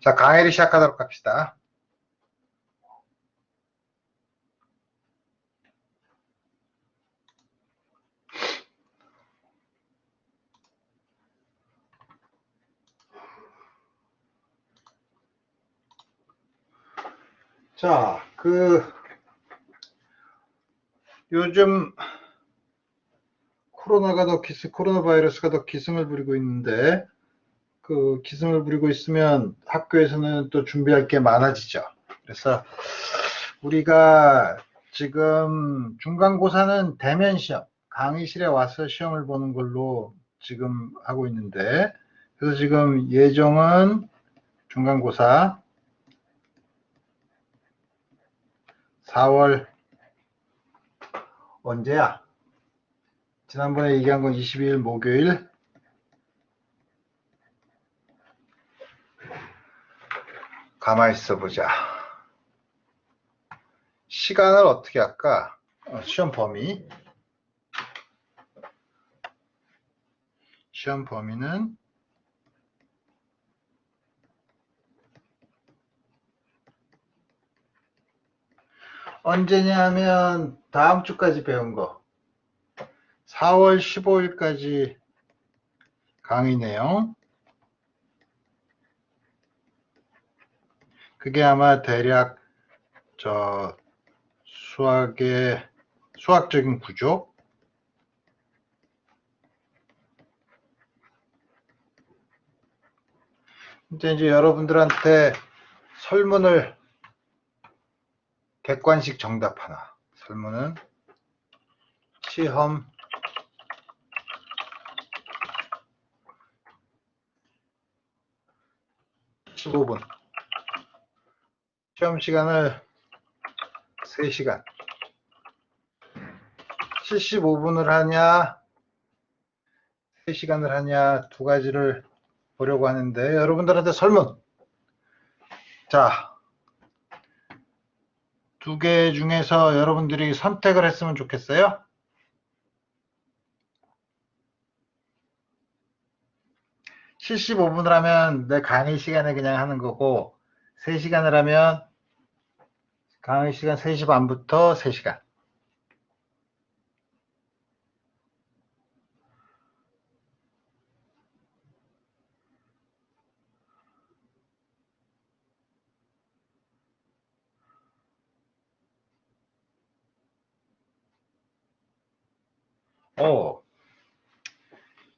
자, 강의를 시작하도록 합시다. 자, 요즘 코로나 바이러스가 더 기승을 부리고 있는데, 기승을 부리고 있으면 학교에서는 또 준비할 게 많아지죠. 그래서 우리가 지금 중간고사는 대면 시험, 강의실에 와서 시험을 보는 걸로 지금 하고 있는데, 그래서 지금 예정은 중간고사 4월 언제야? 지난번에 얘기한 건 22일 목요일. 가만히 있어 보자. 시간을 어떻게 할까? 시험 범위는 언제냐면 다음 주까지 배운 거 4월 15일까지 강의 내용. 그게 아마 대략 수학적인 구조, 이제 여러분들한테 설문을 객관식 정답 하나, 설문은 시험 15분, 시험 시간을 3시간, 75분을 하냐 3시간을 하냐 두 가지를 보려고 하는데, 여러분들한테 설문, 자, 두 개 중에서 여러분들이 선택을 했으면 좋겠어요. 75분을 하면 내 강의 시간에 그냥 하는 거고, 3시간을 하면 강의 시간 3시 반부터 3시간.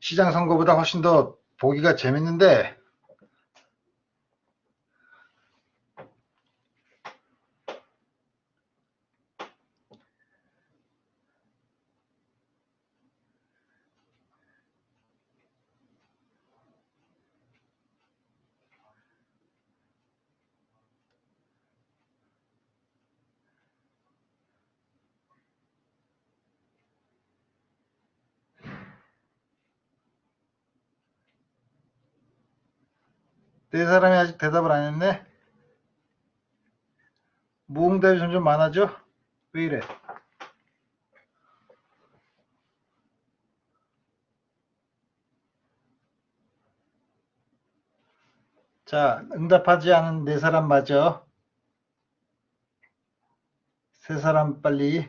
시장 선거보다 훨씬 더 보기가 재밌는데, 네 사람이 아직 대답을 안 했네. 무응답이 점점 많아져. 왜 이래? 자, 응답하지 않은 네 사람 맞아. 세 사람 빨리.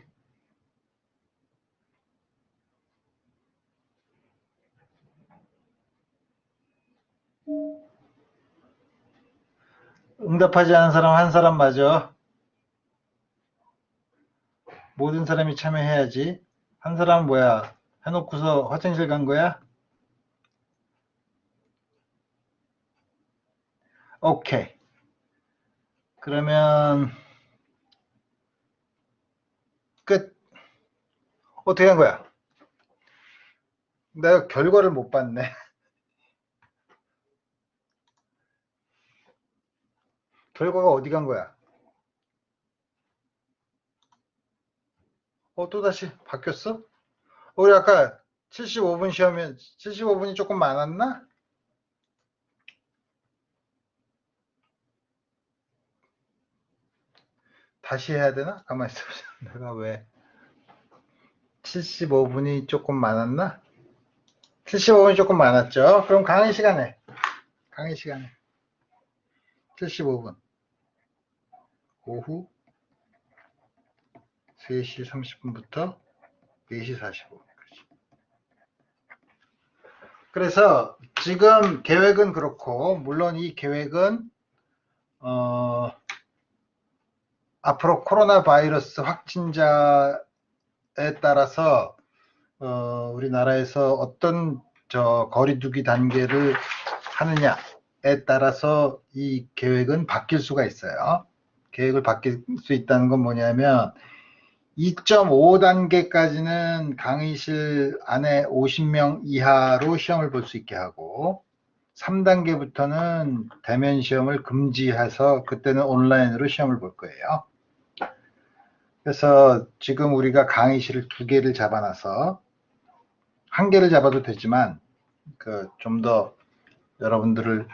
응답하지 않은 사람 한 사람 맞아. 모든 사람이 참여해야지. 한 사람은 뭐야? 해놓고서 화장실 간 거야? 오케이. 그러면 끝. 어떻게 한 거야? 내가 결과를 못 봤네. 결과가 어디 간 거야? 또다시 바뀌었어? 우리 아까 75분 시험에 75분이 조금 많았나? 다시 해야 되나? 가만히 있어보자. 내가 왜 75분이 조금 많았나? 75분이 조금 많았죠? 그럼 강의 시간에 75분. 오후 3시 30분부터 4시 45분. 그래서 지금 계획은 그렇고, 물론 이 계획은 앞으로 코로나 바이러스 확진자에 따라서 우리나라에서 어떤 거리두기 단계를 하느냐에 따라서 이 계획은 바뀔 수가 있어요. 계획을 바뀔 수 있다는 건 뭐냐면 2.5단계까지는 강의실 안에 50명 이하로 시험을 볼 수 있게 하고 3단계부터는 대면 시험을 금지해서 그때는 온라인으로 시험을 볼 거예요. 그래서 지금 우리가 강의실을 2개를 잡아놔서 1개를 잡아도 되지만 좀 더 여러분들을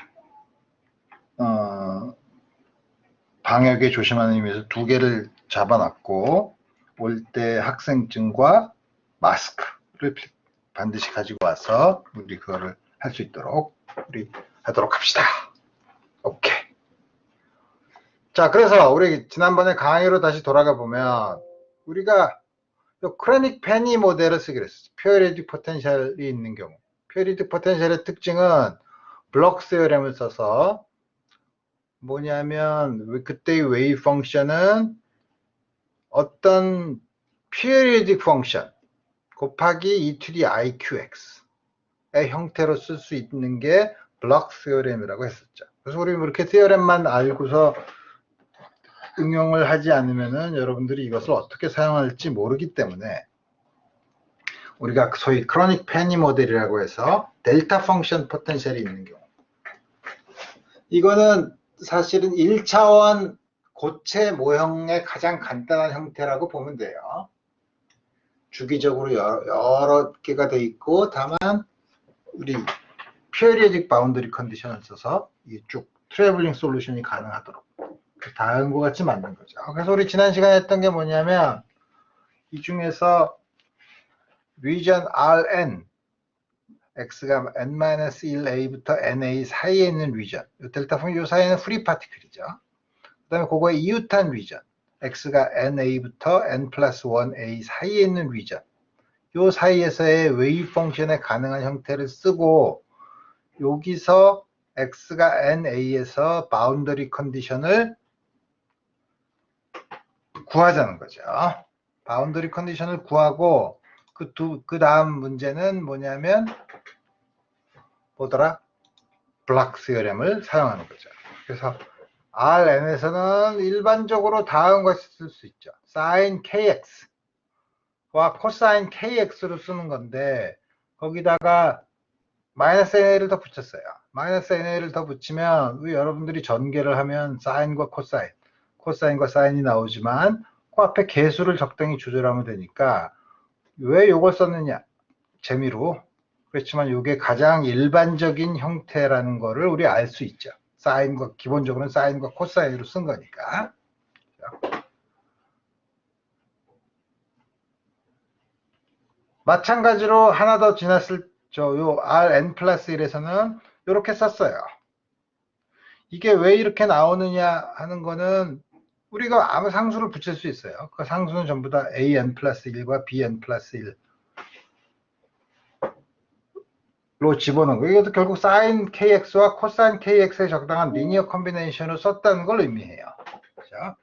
방역에 조심하는 의미에서 2개를 잡아놨고 올 때 학생증과 마스크를 반드시 가지고 와서 우리 그거를 할 수 있도록 우리 하도록 합시다. 오케이. 자, 그래서 우리 지난번에 강의로 다시 돌아가 보면 우리가 크로닉 페니 모델을 쓰기로 했어요. 퓨어리틱 포텐셜이 있는 경우. 퓨어리틱 포텐셜의 특징은 블록 세어렘을 써서 뭐냐면 그때의 웨이브 펑션은 어떤 periodic 펑션 곱하기 e to the iqx의 형태로 쓸 수 있는 게 블록 세어렘이라고 했었죠. 그래서 우리 이렇게 세어렘만 알고서 응용을 하지 않으면은 여러분들이 이것을 어떻게 사용할지 모르기 때문에 우리가 소위 크로닉 페니 모델이라고 해서 델타 펑션 포텐셜이 있는 경우, 이거는 사실은 1차원 고체 모형의 가장 간단한 형태라고 보면 돼요. 주기적으로 여러 개가 돼 있고 다만 우리 periodic boundary 컨디션을 써서 이 쭉 트래블링 솔루션이 가능하도록 다른 것 같이 만든 거죠. 그래서 우리 지난 시간에 했던 게 뭐냐면 이 중에서 region Rn x가 n-1a부터 na 사이에 있는 리전, 델타 펑션 이 사이에는 프리 파티클이죠. 그 다음에 그거에 이웃한 리전, x가 na부터 n 플러스 1a 사이에 있는 리전, 이 사이에서의 웨이브 펑션의 가능한 형태를 쓰고 여기서 x가 na에서 바운더리 컨디션을 구하자는 거죠. 바운더리 컨디션을 구하고 그 다음 문제는 뭐냐면 뭐더라? 블록 세어렘을 사용하는 거죠. 그래서 Rn에서는 일반적으로 다음 것을 쓸 수 있죠. sin kx와 cosine kx로 쓰는 건데 거기다가 마이너스 na를 더 붙였어요. 마이너스 na를 더 붙이면 우리 여러분들이 전개를 하면 sine과 cosine, cosine과 sine이 나오지만 그 앞에 개수를 적당히 조절하면 되니까 왜 이걸 썼느냐? 재미로. 그렇지만 이게 가장 일반적인 형태라는 거를 우리 알 수 있죠. 사인과 기본적으로는 사인과 코사인으로 쓴 거니까. 마찬가지로 하나 더 지났을 요 Rn 플러스 1에서는 이렇게 썼어요. 이게 왜 이렇게 나오느냐 하는 거는 우리가 아무 상수를 붙일 수 있어요. 그 상수는 전부 다 an 플러스 1과 bn 플러스 1 로 집어넣은 거예요. 이것도 결국 sin kx와 cosine kx에 적당한 리니어 컨비네이션을 썼다는 걸 의미해요. 그렇죠?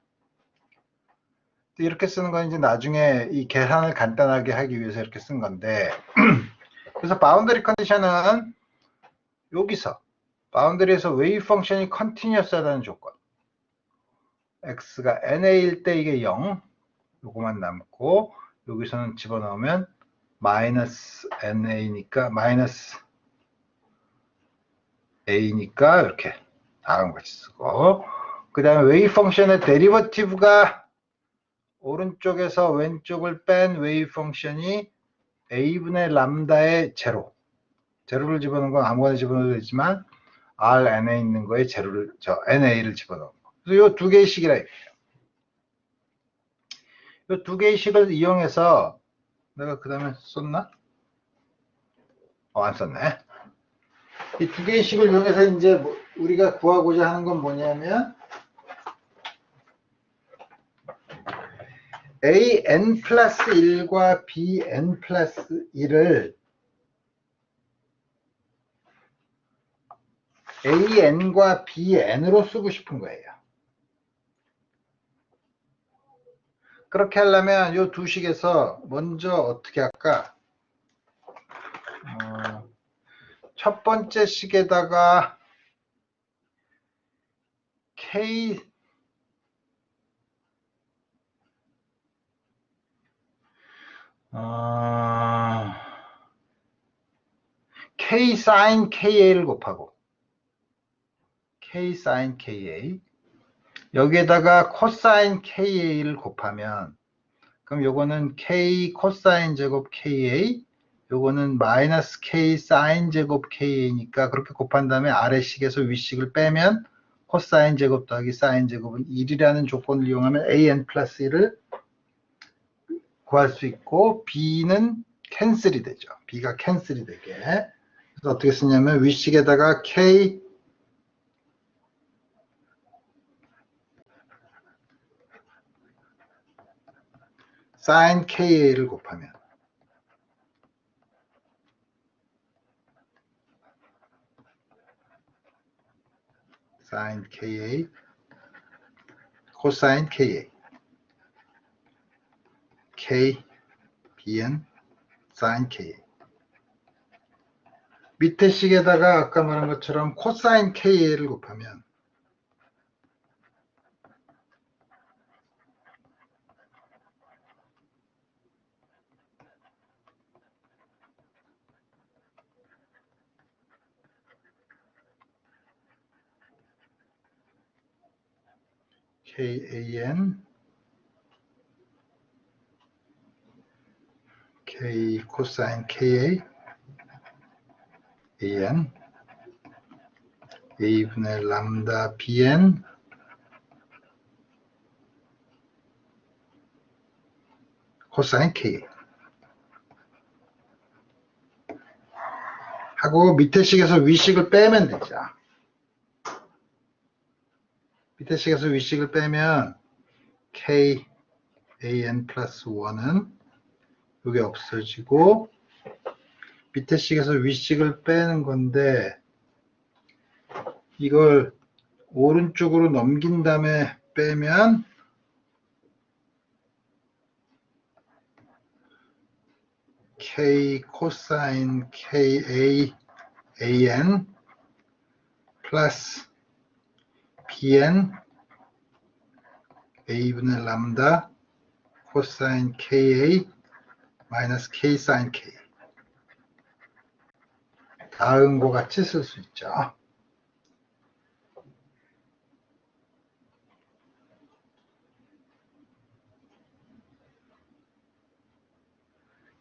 이렇게 쓰는 건 이제 나중에 이 계산을 간단하게 하기 위해서 이렇게 쓴 건데 그래서 바운더리 컨디션은 여기서 바운더리에서 웨이브 펑션이 컨티뉴어스하다는 조건, x가 na일 때 이게 0 요거만 남고 여기서는 집어넣으면 마이너스 na니까 마이너스 a니까 이렇게 다음 같이 쓰고 그 다음에 웨이브 펑션의 데리버티브가 오른쪽에서 왼쪽을 뺀 웨이브 펑션이 a분의 람다의 제로를 집어넣은 건 아무거나 집어넣어도 되지만 Rn에 있는 거에 na를 집어넣은 거. 그래서 이 두 개의 식이라 이거예요. 이 두 개의 식을 이용해서 내가 그 다음에 썼나? 안 썼네. 이 두 개의 식을 이용해서 이제 우리가 구하고자 하는 건 뭐냐면 an 플러스 1과 bn 플러스 1을 an과 bn으로 쓰고 싶은 거예요. 그렇게 하려면 이 두 식에서 먼저 어떻게 할까? 첫 번째 식에다가 k k sin ka를 곱하고 k sin ka 여기에다가 코사인 ka를 곱하면 그럼 요거는 k 코사인 제곱 ka 요거는 마이너스 k 사인 제곱 ka니까 그렇게 곱한 다음에 아래식에서 위식을 빼면 코사인 제곱 더하기 사인 제곱은 1이라는 조건을 이용하면 an 플러스 1을 구할 수 있고 b는 캔슬이 되죠. b가 캔슬이 되게. 그래서 어떻게 쓰냐면 위식에다가 k sin ka를 곱하면 sin ka 코사인 ka k bn sin ka 밑에 식에다가 아까 말한 것처럼 코사인 ka를 곱하면 kan k 코사인 ka an a분의 람다 bn 코사인 ka 하고 밑에 식에서 위식을 빼면 되죠. 밑에 식에서 위식을 빼면 k an 플러스 1은 이게 없어지고 밑에 식에서 위식을 빼는 건데 이걸 오른쪽으로 넘긴 다음에 빼면 k 코사인 ka an 플러스 bn a분의 람다 코사인 ka 마이너스 k 사인 k 다음과 같이 쓸 수 있죠.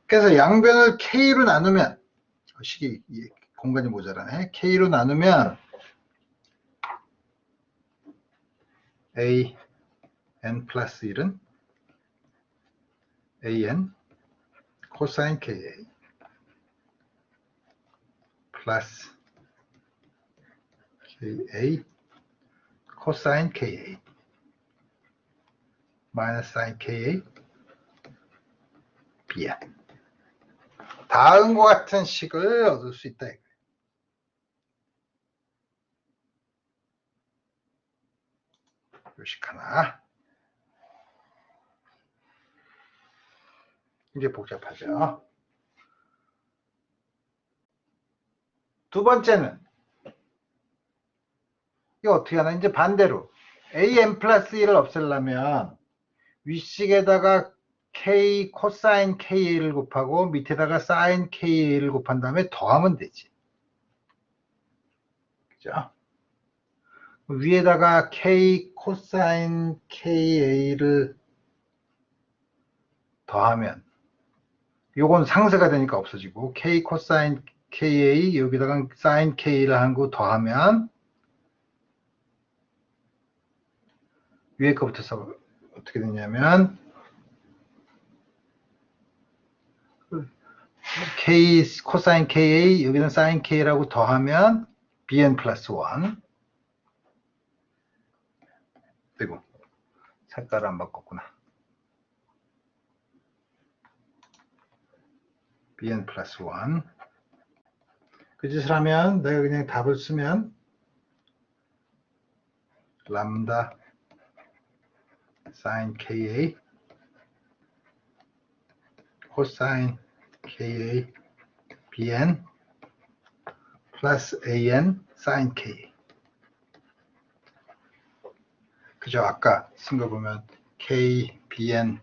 그래서 양변을 k로 나누면 식이 공간이 모자라네. k로 나누면 a n 플러스 1은 an 코사인 ka 플러스 ka 코사인 ka 마이너스 사인 ka bn 다음과 같은 식을 얻을 수 있다. 요식 하나. 이제 복잡하죠. 두 번째는 이거 어떻게 하나? 이제 반대로 an 플러스 1을 없애려면 윗식에다가 k 코사인 ka를 곱하고 밑에다가 사인 ka를 곱한 다음에 더하면 되지. 그죠? 위에다가 k 코사인 ka를 더하면 요건 상쇄가 되니까 없어지고 k 코사인 ka 여기다가 사인 k를 한 거 더하면 위에 거부터 써 어떻게 되냐면 k 코사인 ka 여기는 사인 k라고 더하면 bn 플러스 1 아이고, 색깔을 안 바꿨구나. bn 플러스 1. 그 짓을 하면 내가 그냥 답을 쓰면 람다 sin ka 코사인 ka bn 플러스 an sin ka. 그죠? 아까 쓴 거 보면 k bn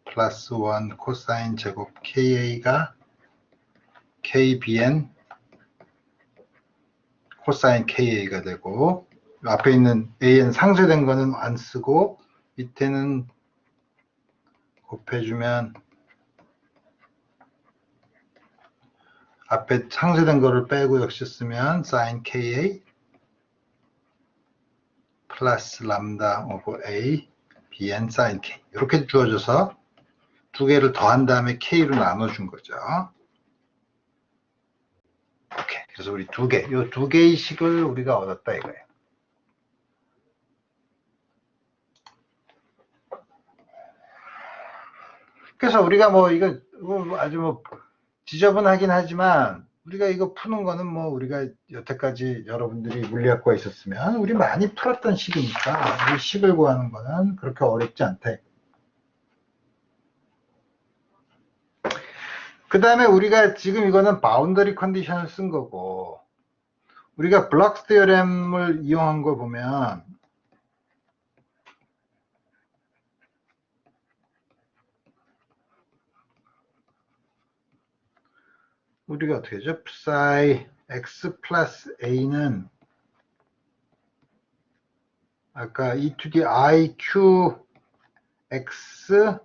플러스 1 코사인 제곱 ka가 k bn 코사인 ka가 되고, 앞에 있는 an 상쇄된 거는 안 쓰고 밑에는 곱해주면 앞에 상쇄된 거를 빼고 역시 쓰면 sin ka 플러스 람다 오버 a bn sin k 이렇게 주어져서 두 개를 더한 다음에 k로 나눠준 거죠. 오케이. 그래서 우리 이 두 개의 식을 우리가 얻었다 이거예요. 그래서 우리가 뭐 이거 아주 뭐 지저분하긴 하지만 우리가 이거 푸는 거는 뭐 우리가 여태까지 여러분들이 물리학과 있었으면 우리 많이 풀었던 식이니까 이 식을 구하는 거는 그렇게 어렵지 않다. 그 다음에 우리가 지금 이거는 바운더리 컨디션을 쓴 거고, 우리가 블락스 테어렘을 이용한 거 보면 우리가 어떻게 하죠? psi x 플러스 a는 아까 e to the i q x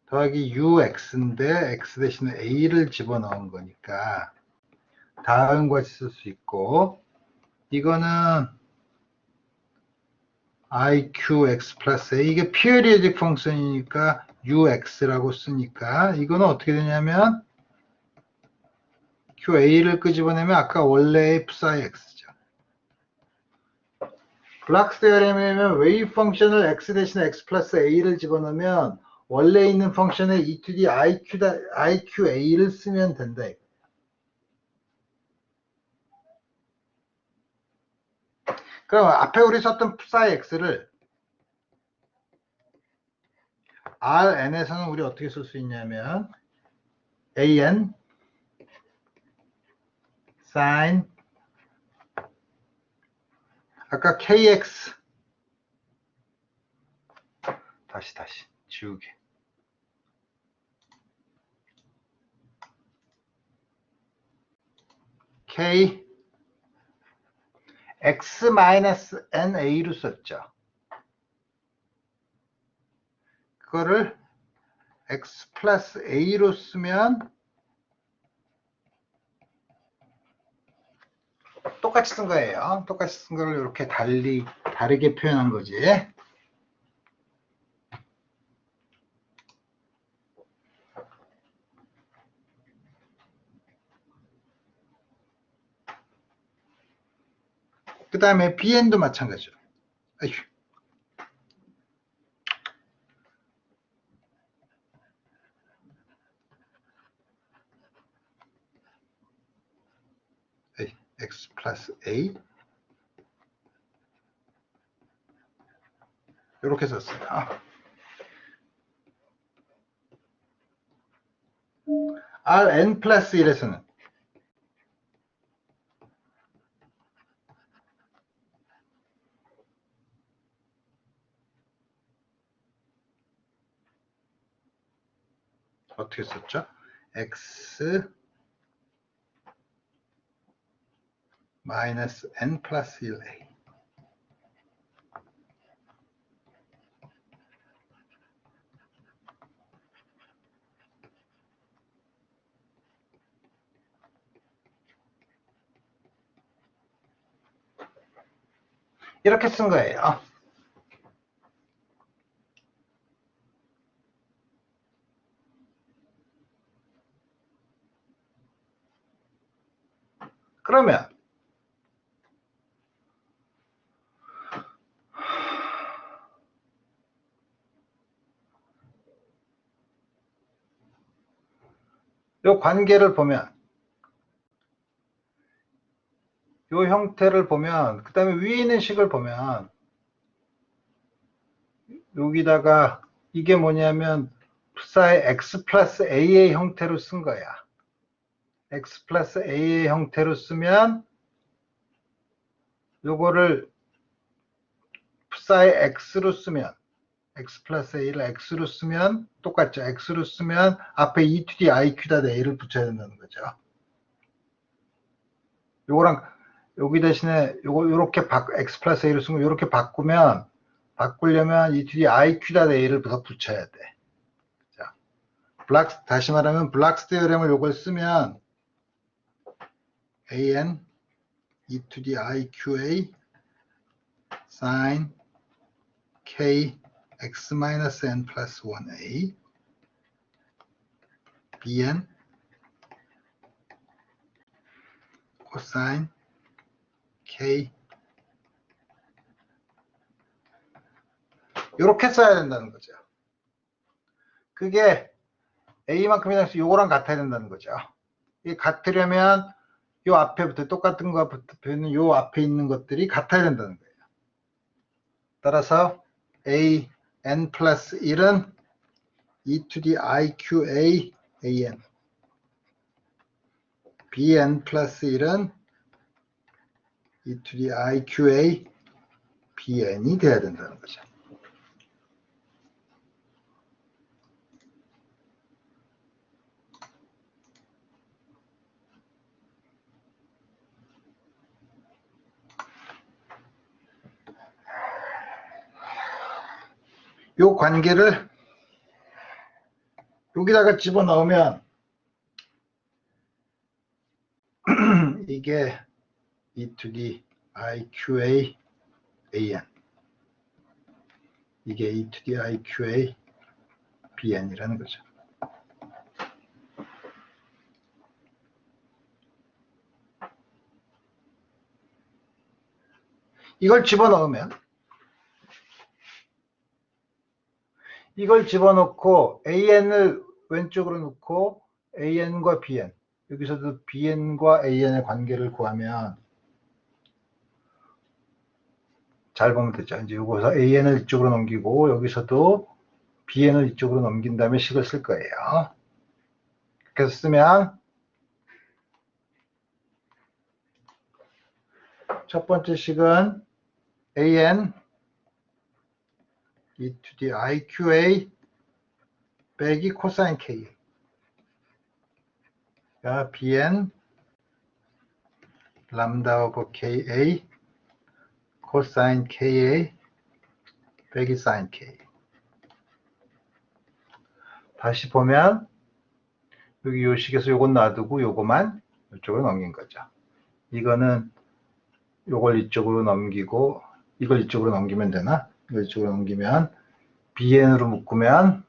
더하기 ux인데 x 대신에 a를 집어넣은 거니까 다음과 같이 쓸 수 있고, 이거는 iqx 플러스 a, 이게 피어리오딕 펑션이니까 ux라고 쓰니까 이거는 어떻게 되냐면 qa를 끄집어내면 아까 원래의 psi x죠. 블락스 테어렘이면 웨이브 펑션을 x 대신에 x 플러스 a를 집어넣으면 원래 있는 펑션에 e to the iqa를 쓰면 된다. 그럼 앞에 우리 썼던 psi x를 Rn에서는 우리 어떻게 쓸 수 있냐면 an sin 아까 kx 다시 지우개 k x-na로 썼죠. 그거를 x 플러스 a로 쓰면 똑같이 쓴 거예요. 똑같이 쓴 거를 이렇게 다르게 표현한 거지. 그 다음에 bn도 마찬가지로. 아휴. x 플러스 a 이렇게 썼어요. Rn 플러스 1에서는 어떻게 썼죠? x 마이너스 n 플러스 1a 이렇게 쓴 거예요. 그러면 요 관계를 보면, 요 형태를 보면, 그 다음에 위에 있는 식을 보면, 여기다가 이게 뭐냐면 푸사의 x 플러스 a의 형태로 쓴 거야. x 플러스 a의 형태로 쓰면 요거를 푸사의 x로 쓰면 x 플러스 a를 x로 쓰면 똑같죠. x로 쓰면 앞에 e to the iq다 a를 붙여야 된다는 거죠. 요거랑 여기 대신에 요거 요렇게 x 플러스 a로 쓰면 요렇게 바꾸려면 e to the iq다 a를 붙여야 돼. 자, 다시 말하면 블락스 디어렘을 요걸 쓰면 an e to the iqa sin k x minus n plus 1a bn cosine k 이렇게 써야 된다는 거죠. 그게 a만큼이나 요거랑 같아야 된다는 거죠. 이게 같으려면 요 앞에부터 똑같은 거 붙으면 요 앞에 있는 것들이 같아야 된다는 거예요. 따라서 a n 플러스 1은 e to the iqa an bn 플러스 1은 e to the iqa bn이 돼야 된다는 거죠. 요 관계를 여기다가 집어넣으면 이게 e to the iqa an 이게 e to the iqa bn이라는 거죠. 이걸 집어넣고 an을 왼쪽으로 놓고 an과 bn 여기서도 bn과 an의 관계를 구하면 잘 보면 되죠. 이제 여기서 an을 이쪽으로 넘기고 여기서도 bn을 이쪽으로 넘긴 다음에 식을 쓸 거예요. 그래서 쓰면 첫 번째 식은 an e to the iqa 빼기 코사인 k 가 bn 람다 오버 ka 코사인 ka 빼기 사인 k 다시 보면 여기 요 식에서 요건 놔두고 요거만 이쪽으로 넘긴 거죠. 이거는 요걸 이쪽으로 넘기고 이걸 이쪽으로 넘기면 되나? 이걸 이쪽으로 넘기면 bn으로 묶으면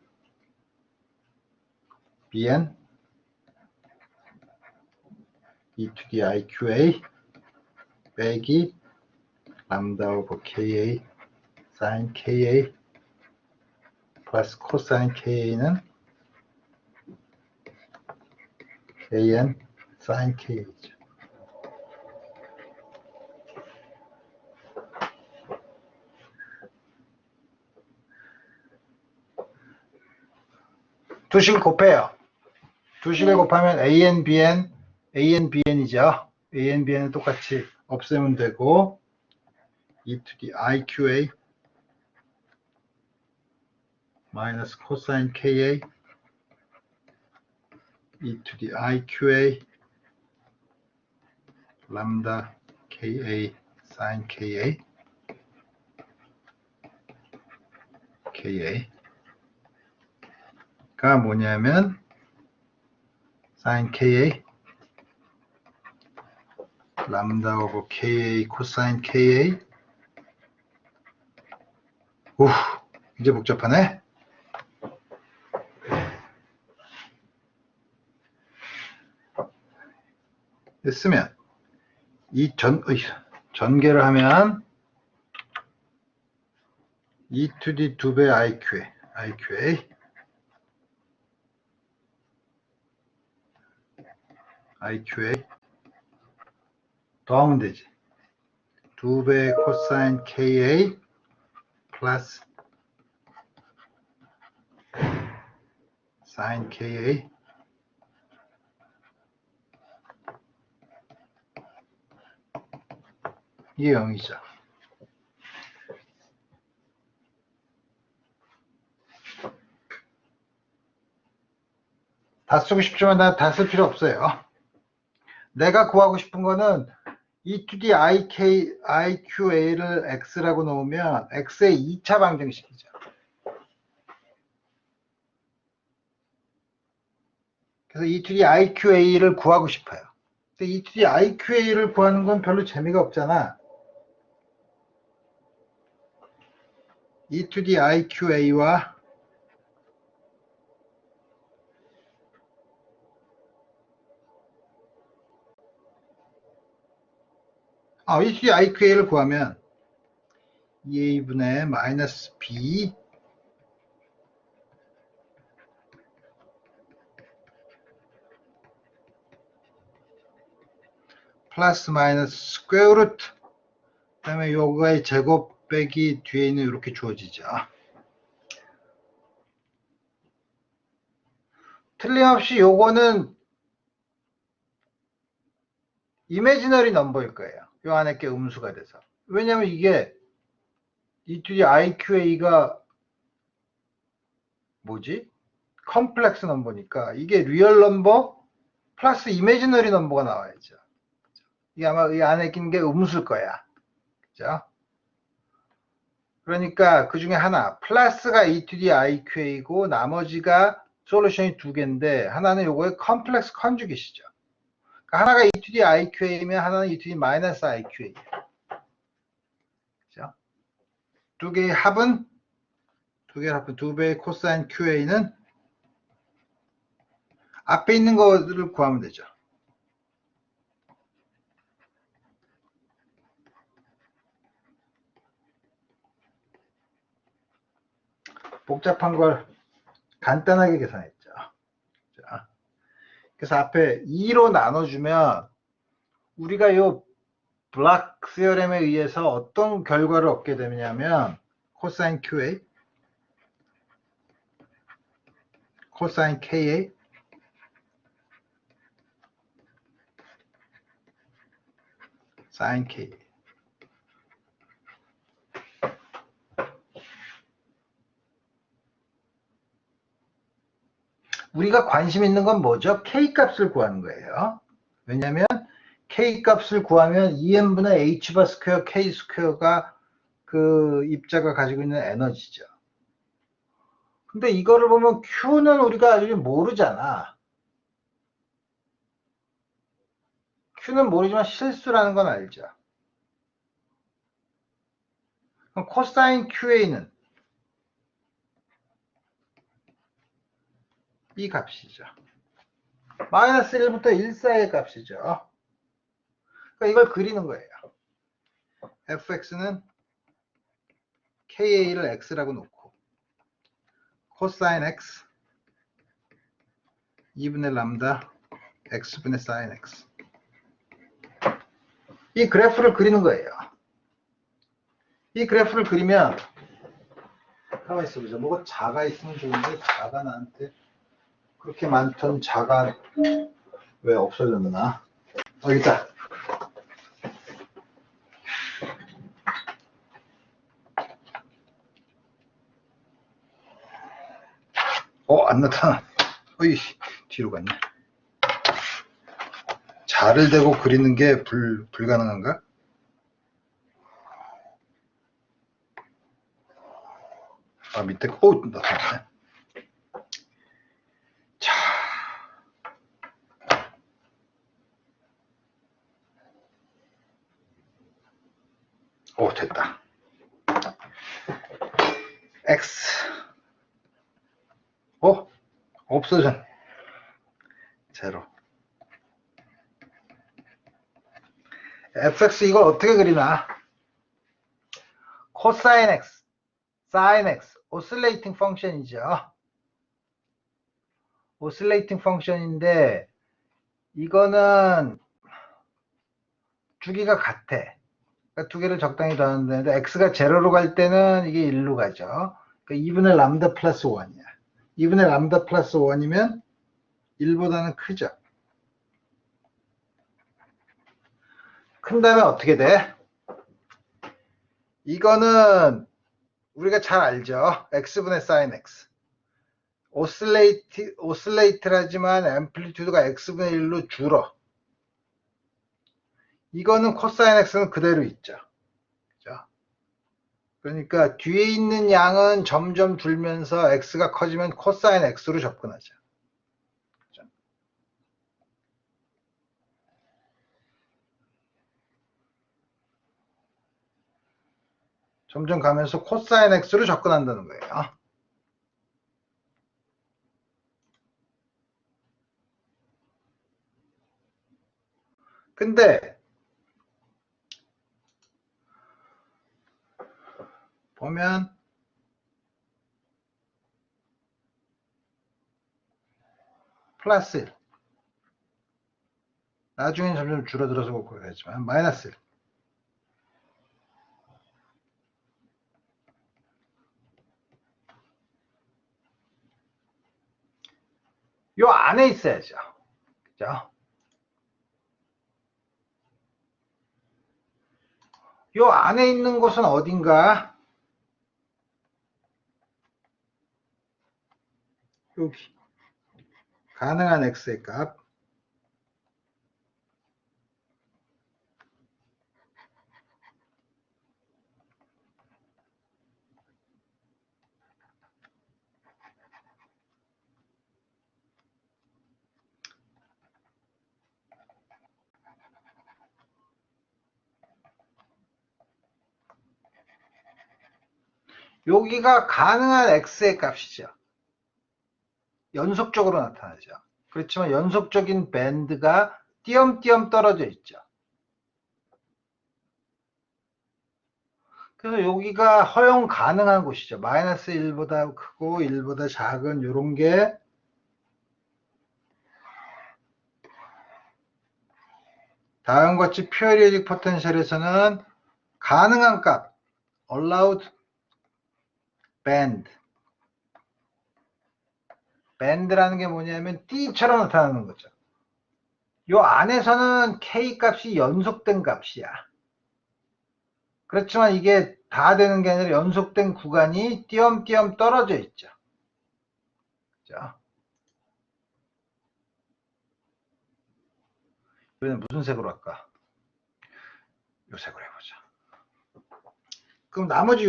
bn e to the iqa 빼기 람다 오버 ka sin ka 플러스 코사인 ka는 an sin ka죠. 두 식을 곱해요. 두 식을 곱하면 an, bn이죠. an, bn은 똑같이 없애면 되고 e to the iqa 마이너스 코사인 ka e to the iqa 람다 ka sin ka가 뭐냐면 sin ka 람다 오버 ka 코사인 ka 이제 복잡하네. 됐으면 이 전개를 하면 e to the 2배 iqa IQA 더하면 되지. 2배 코사인 KA 플러스 사인 KA 이게 0이죠. 다 쓰고 싶지만 난 다 쓸 필요 없어요. 내가 구하고 싶은 거는 e to the IQA를 x라고 놓으면 x의 2차 방정식이죠. 그래서 e to the IQA를 구하고 싶어요. 근데 e to the IQA를 구하는 건 별로 재미가 없잖아. e to the IQA와 e to the IQA를 구하면 2a분의 마이너스 b 플러스 마이너스 스퀘어 루트 그 다음에 요거의 제곱 빼기 뒤에 있는 이렇게 주어지죠. 틀림없이 요거는 이미지너리 넘버일 거예요. 요 안에 게 음수가 돼서. 왜냐면 이게 e to the IQA가 뭐지? 컴플렉스 넘버니까 이게 리얼 넘버 플러스 이미지너리 넘버가 나와야죠. 이게 아마 이 안에 낀 게 음수일 거야. 그죠? 그러니까 그 중에 하나 플러스가 e to the IQA고 나머지가 솔루션이 두 개인데 하나는 요거의 컴플렉스 컨주깃이죠. 그러니까 하나가 e to the IQA면 하나는 e to the 마이너스 IQA. 그죠? 두 개의 합은 두 배의 코사인 QA는 앞에 있는 거를 구하면 되죠. 복잡한 걸 간단하게 계산했죠. 자, 그래서 앞에 2로 나눠주면 우리가 요 블락 시어렘에 의해서 어떤 결과를 얻게 되냐면 코사인 QA, 코사인 KA, 사인 KA. 우리가 관심 있는 건 뭐죠? K 값을 구하는 거예요. 왜냐하면 K 값을 구하면 2n분의 h바 스퀘어 K 스퀘어가 그 입자가 가지고 있는 에너지죠. 근데 이거를 보면 Q는 우리가 아직 모르잖아. Q는 모르지만 실수라는 건 알죠. 그럼 코사인 QA는 이 값이죠. 마이너스 1부터 1 사이의 값이죠. 그러니까 이걸 그리는 거예요. fx는 ka를 x라고 놓고 코사인 x 2분의 람다 x분의 사인 x 이 그래프를 그리는 거예요. 이 그래프를 그리면 가만히 있어보자. 뭐가 자가 있으면 좋은데 자가 나한테 그렇게 많던 자가 왜 없어졌나? 여기 있다. 안 나타나. 어이, 뒤로 갔네. 자를 대고 그리는 게 불가능한가? 밑에, 나타났네. 자. 됐다. X. 없어져. 제로. fx 이걸 어떻게 그리나? 코사인 x, 사인 x, 오실레이팅 펑션이죠. 오실레이팅 펑션인데 이거는 주기가 같아. 그러니까 두 개를 적당히 더하는데 x가 제로로 갈 때는 이게 1로 가죠. 그러니까 2분의 람다 플러스 1이야. 2분의 람다 플러스 1이면 1보다는 크죠. 큰 다음에 어떻게 돼? 이거는 우리가 잘 알죠. x분의 sin x. 오슬레이트라지만 앰플리튜드가 x분의 1로 줄어. 이거는 코사인 x는 그대로 있죠. 그죠? 그러니까 뒤에 있는 양은 점점 줄면서 x가 커지면 코사인 x로 접근하죠. 그죠? 점점 가면서 코사인 x로 접근한다는 거예요. 근데 보면 플러스 1. 나중엔 점점 줄어들어서 그렇겠지만 마이너스 1. 요 안에 있어야죠. 그죠? 요 안에 있는 곳은 어딘가? 여기. 가능한 x의 값. 여기가 가능한 x의 값이죠. 연속적으로 나타나죠. 그렇지만 연속적인 밴드가 띄엄띄엄 떨어져 있죠. 그래서 여기가 허용 가능한 곳이죠. 마이너스 1보다 크고 1보다 작은 이런 게 다음과 같이 피어리오딕 포텐셜에서는 가능한 값, allowed band. 밴드라는 게 뭐냐면 띠처럼 나타나는 거죠. 요 안에서는 K 값이 연속된 값이야. 그렇지만 이게 다 되는 게 아니라 연속된 구간이 띄엄띄엄 떨어져 있죠. 그죠? 이번엔 무슨 색으로 할까? 요 색으로 해보자. 그럼 나머지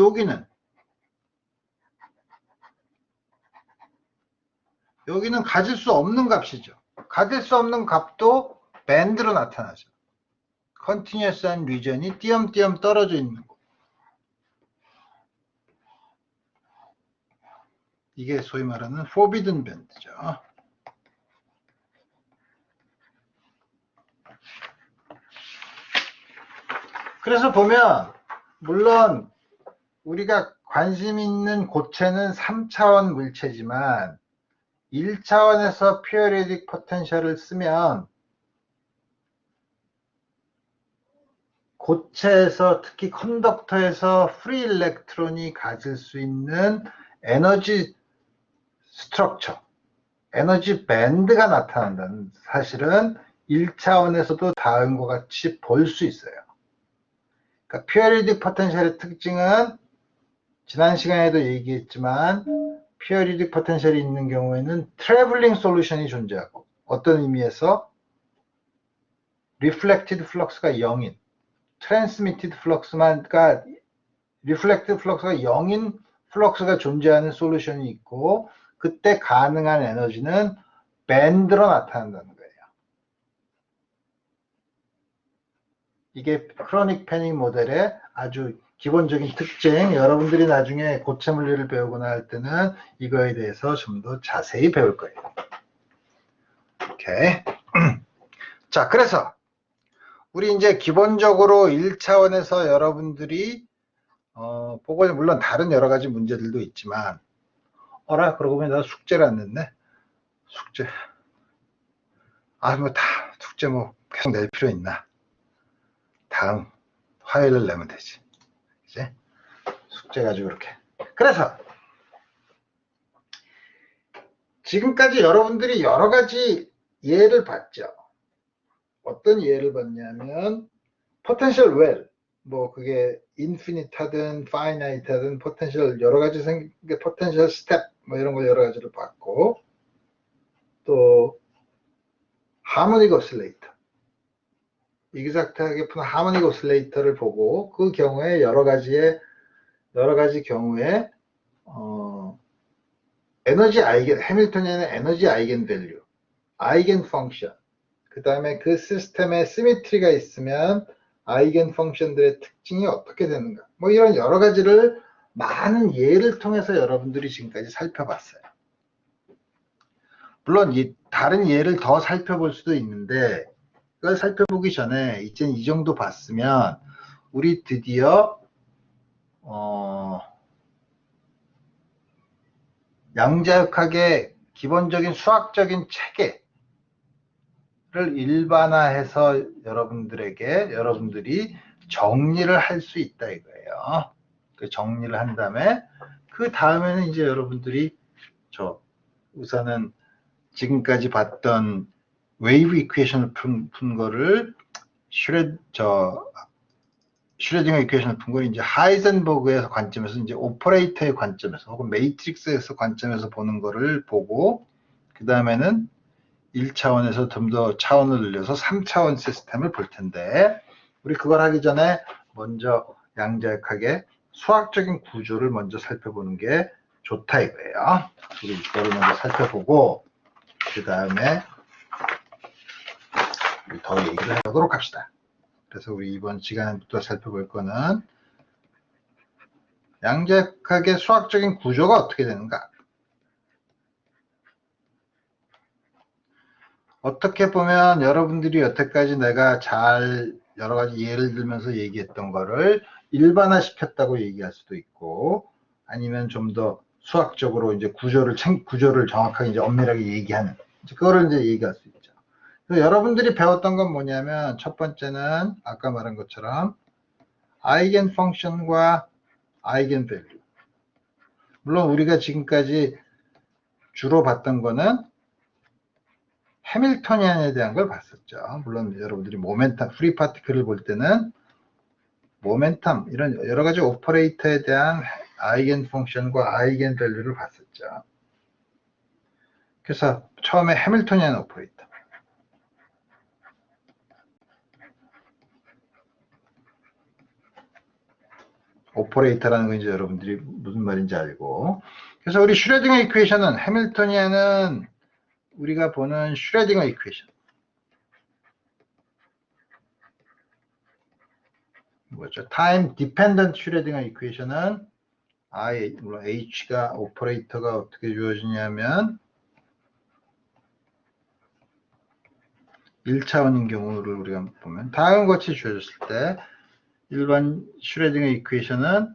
여기는 가질 수 없는 값이죠. 가질 수 없는 값도 밴드로 나타나죠. 컨티뉴어스한 리전이 띄엄띄엄 떨어져 있는 거. 이게 소위 말하는 forbidden band죠. 그래서 보면 물론 우리가 관심 있는 고체는 3차원 물체지만 1차원에서 피어리딕 포텐셜을 쓰면 고체에서 특히 컨덕터에서 프리 일렉트론이 가질 수 있는 에너지 스트럭처, 에너지 밴드가 나타난다는 사실은 1차원에서도 다음과 같이 볼 수 있어요. 그러니까 피어리딕 포텐셜의 특징은 지난 시간에도 얘기했지만 피어리딕 포텐셜이 있는 경우에는 트래블링 솔루션이 존재하고 어떤 의미에서 리플렉티드 플럭스가 0인 트랜스미티드 플럭스만 그러니까 리플렉티드 플럭스가 0인 플럭스가 존재하는 솔루션이 있고 그때 가능한 에너지는 밴드로 나타난다는 거예요. 이게 크로닉 패닉 모델의 아주 기본적인 특징, 여러분들이 나중에 고체 물리를 배우거나 할 때는 이거에 대해서 좀 더 자세히 배울 거예요. 오케이. 자, 그래서 우리 이제 기본적으로 1차원에서 여러분들이 보고 물론 다른 여러 가지 문제들도 있지만 그러고 보면 나 숙제를 안 냈네. 숙제. 뭐 숙제 뭐 계속 낼 필요 있나? 다음 화요일을 내면 되지. 이제 숙제 가지고 이렇게. 그래서 지금까지 여러분들이 여러 가지 예를 봤죠. 어떤 예를 봤냐면 potential well, 뭐 그게 infinite 하든 finite 하든 potential 여러 가지 생긴 게 potential step 뭐 이런 거 여러 가지를 봤고, 또 harmonic oscillator, 익삭트하게 푼 harmonic oscillator를 보고 그 경우에 여러 가지 경우에 에너지 아이겐, 해밀토니안의 에너지 아이겐 밸류, 아이겐 펑션, 그 다음에 그 시스템에 시메트리가 있으면 아이겐 펑션들의 특징이 어떻게 되는가, 뭐 이런 여러 가지를 많은 예를 통해서 여러분들이 지금까지 살펴봤어요. 물론 다른 예를 더 살펴볼 수도 있는데, 그걸 살펴보기 전에 이제 이 정도 봤으면 우리 드디어 양자역학의 기본적인 수학적인 체계를 일반화해서 여러분들이 정리를 할 수 있다 이거예요. 그 정리를 한 다음에 그 다음에는 이제 여러분들이 우선은 지금까지 봤던 웨이브 이퀘이션을 푼 거를 슈레딩거 이퀘이션을 푼 걸 이제 하이젠버그의 관점에서, 이제 오퍼레이터의 관점에서 혹은 매트릭스에서 관점에서 보는 거를 보고, 그 다음에는 1차원에서 좀 더 차원을 늘려서 3차원 시스템을 볼 텐데, 우리 그걸 하기 전에 먼저 양자역학의 수학적인 구조를 먼저 살펴보는 게 좋다 이거예요. 우리 이거를 먼저 살펴보고 그 다음에 우리 더 얘기를 해보도록 합시다. 그래서 우리 이번 시간부터 살펴볼 거는 양자역학의 수학적인 구조가 어떻게 되는가. 어떻게 보면 여러분들이 여태까지 내가 잘 여러 가지 예를 들면서 얘기했던 거를 일반화 시켰다고 얘기할 수도 있고, 아니면 좀 더 수학적으로 이제 구조를 정확하게 이제 엄밀하게 얘기하는, 그거를 이제 얘기할 수 있죠. 그래서 여러분들이 배웠던 건 뭐냐면, 첫 번째는 아까 말한 것처럼 아이겐 펑션과 아이겐 밸류. 물론 우리가 지금까지 주로 봤던 거는 해밀토니안에 대한 걸 봤었죠. 물론 여러분들이 모멘텀, 프리 파티클을 볼 때는 모멘텀, 이런 여러 가지 오퍼레이터에 대한 아이겐 펑션과 아이겐 밸류를 봤었죠. 그래서 처음에 해밀토니안 오퍼레이터, 오퍼레이터라는 건 이제 여러분들이 무슨 말인지 알고, 그래서 우리 슈레딩거 이퀘이션은, 해밀토니안은 우리가 보는 슈레딩거 이퀘이션, 뭐죠? 타임 디펜던트 슈레딩거 이퀘이션은 물론 H가 오퍼레이터가 어떻게 주어지냐면 1차원인 경우를 우리가 보면 다음과 같이 주어졌을 때 일반 슈레딩거 이퀘이션은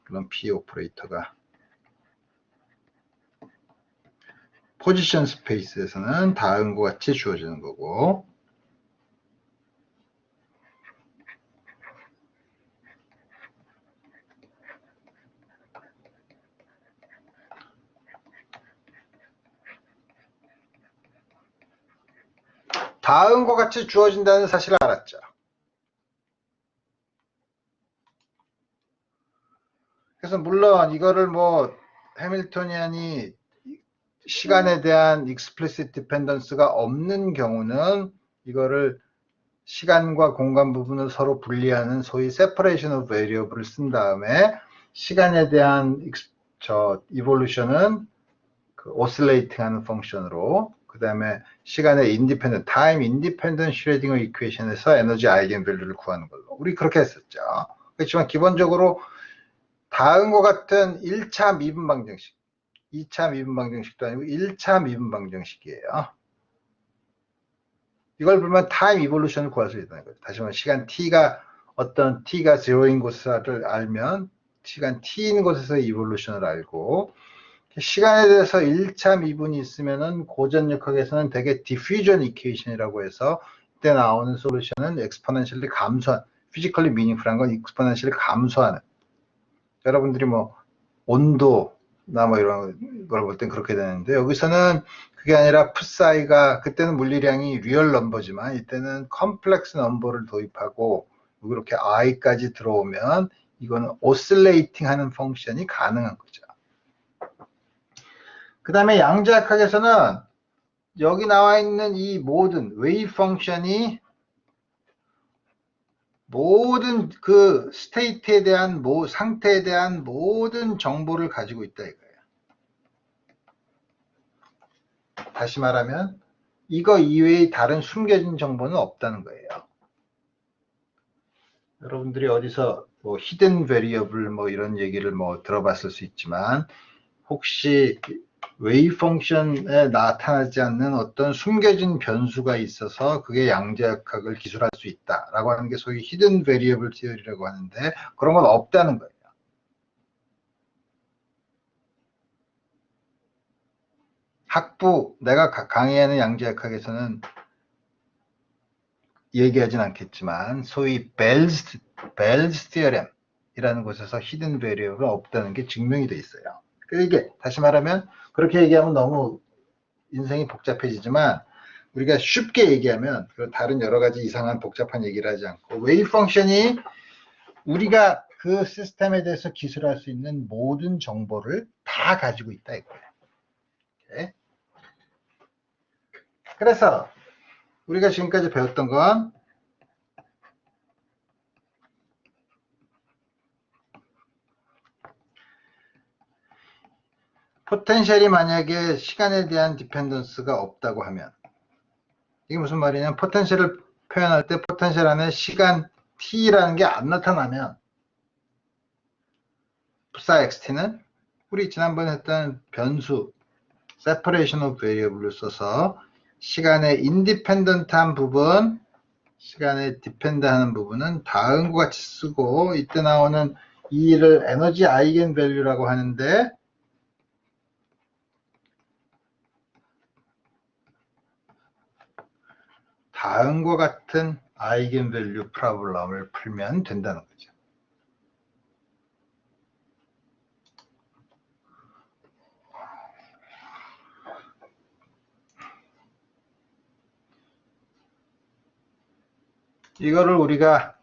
물론 P 오퍼레이터가 포지션 스페이스에서는 다음과 같이 주어지는 거고, 다음과 같이 주어진다는 사실을 알았죠. 그래서 물론 이거를 뭐 해밀토니안이 시간에 대한 explicit dependence가 없는 경우는 이거를 시간과 공간 부분을 서로 분리하는 소위 separation of variable을 쓴 다음에 시간에 대한 evolution은 그 oscillating 하는 펑션으로, 그 다음에 시간의 independent, time independent 슈레딩거 이퀘이션에서 에너지 아이겐 밸류를 구하는 걸로 우리 그렇게 했었죠. 그렇지만 기본적으로 다음과 같은 1차 미분 방정식, 2차 미분 방정식도 아니고 1차 미분 방정식이에요. 이걸 보면 타임 이볼루션을 구할 수 있다는 거죠. 다시 말하면 시간 t가 어떤 t가 0인 곳을 알면 시간 t인 곳에서 이볼루션을 알고, 시간에 대해서 1차 미분이 있으면은 고전역학에서는 되게 디퓨전 이퀘이션이라고 해서 이때 나오는 솔루션은 exponentially 감소한, physically meaningful한 건 exponentially 감소하는. 여러분들이 뭐 온도나 뭐 이런 걸 볼 땐 그렇게 되는데, 여기서는 그게 아니라 풋사이가, 그때는 물리량이 리얼 넘버지만 이때는 컴플렉스 넘버를 도입하고 이렇게 i까지 들어오면 이거는 오실레이팅 하는 펑션이 가능한 거죠. 그 다음에 양자역학에서는 여기 나와 있는 이 모든 웨이브 펑션이 모든 그 스테이트에 대한 상태에 대한 모든 정보를 가지고 있다 이거예요. 다시 말하면 이거 이외의 다른 숨겨진 정보는 없다는 거예요. 여러분들이 어디서 뭐 히든 베리어블 뭐 이런 얘기를 뭐 들어봤을 수 있지만, 혹시 웨이브 펑션에 나타나지 않는 어떤 숨겨진 변수가 있어서 그게 양자역학을 기술할 수 있다라고 하는 게 소위 히든 베리어블 티어리라고 하는데, 그런 건 없다는 거예요. 내가 강의하는 양자역학에서는 얘기하진 않겠지만 소위 벨스 티어렘이라는 곳에서 히든 베리어블은 없다는 게 증명이 돼 있어요. 이게 다시 말하면, 그렇게 얘기하면 너무 인생이 복잡해지지만, 우리가 쉽게 얘기하면, 다른 여러 가지 이상한 복잡한 얘기를 하지 않고, 웨이브 펑션이 우리가 그 시스템에 대해서 기술할 수 있는 모든 정보를 다 가지고 있다 이거예요. 오케이? 그래서 우리가 지금까지 배웠던 건 포텐셜이 만약에 시간에 대한 디펜던스가 없다고 하면, 이게 무슨 말이냐면, 포텐셜을 표현할 때 포텐셜 안에 시간 t라는 게 안 나타나면 psi xt는 우리 지난번에 했던 변수 separation of variable을 써서 시간에 인디펜던트한 부분, 시간에 디펜드하는 부분은 다음과 같이 쓰고, 이때 나오는 E를 에너지 아이겐 밸류라고 하는데, 다음과 같은 아이겐 밸류 프로블럼을 풀면 된다는 거죠. 이거를 우리가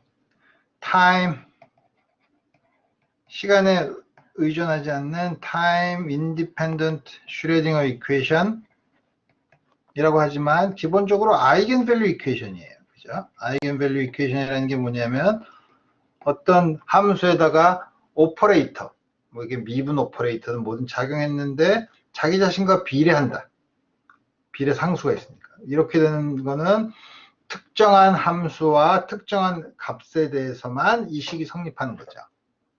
시간에 의존하지 않는 time independent 슈레딩거 이퀘이션 이라고 하지만, 기본적으로 아이겐 밸류 이퀘이션이에요. 그죠? 아이겐 밸류 이퀘이션이라는 게 뭐냐면, 어떤 함수에다가 오퍼레이터, 뭐 이게 미분 오퍼레이터는 뭐든 작용했는데 자기 자신과 비례한다. 비례 상수가 있으니까. 이렇게 되는 거는 특정한 함수와 특정한 값에 대해서만 이 식이 성립하는 거죠.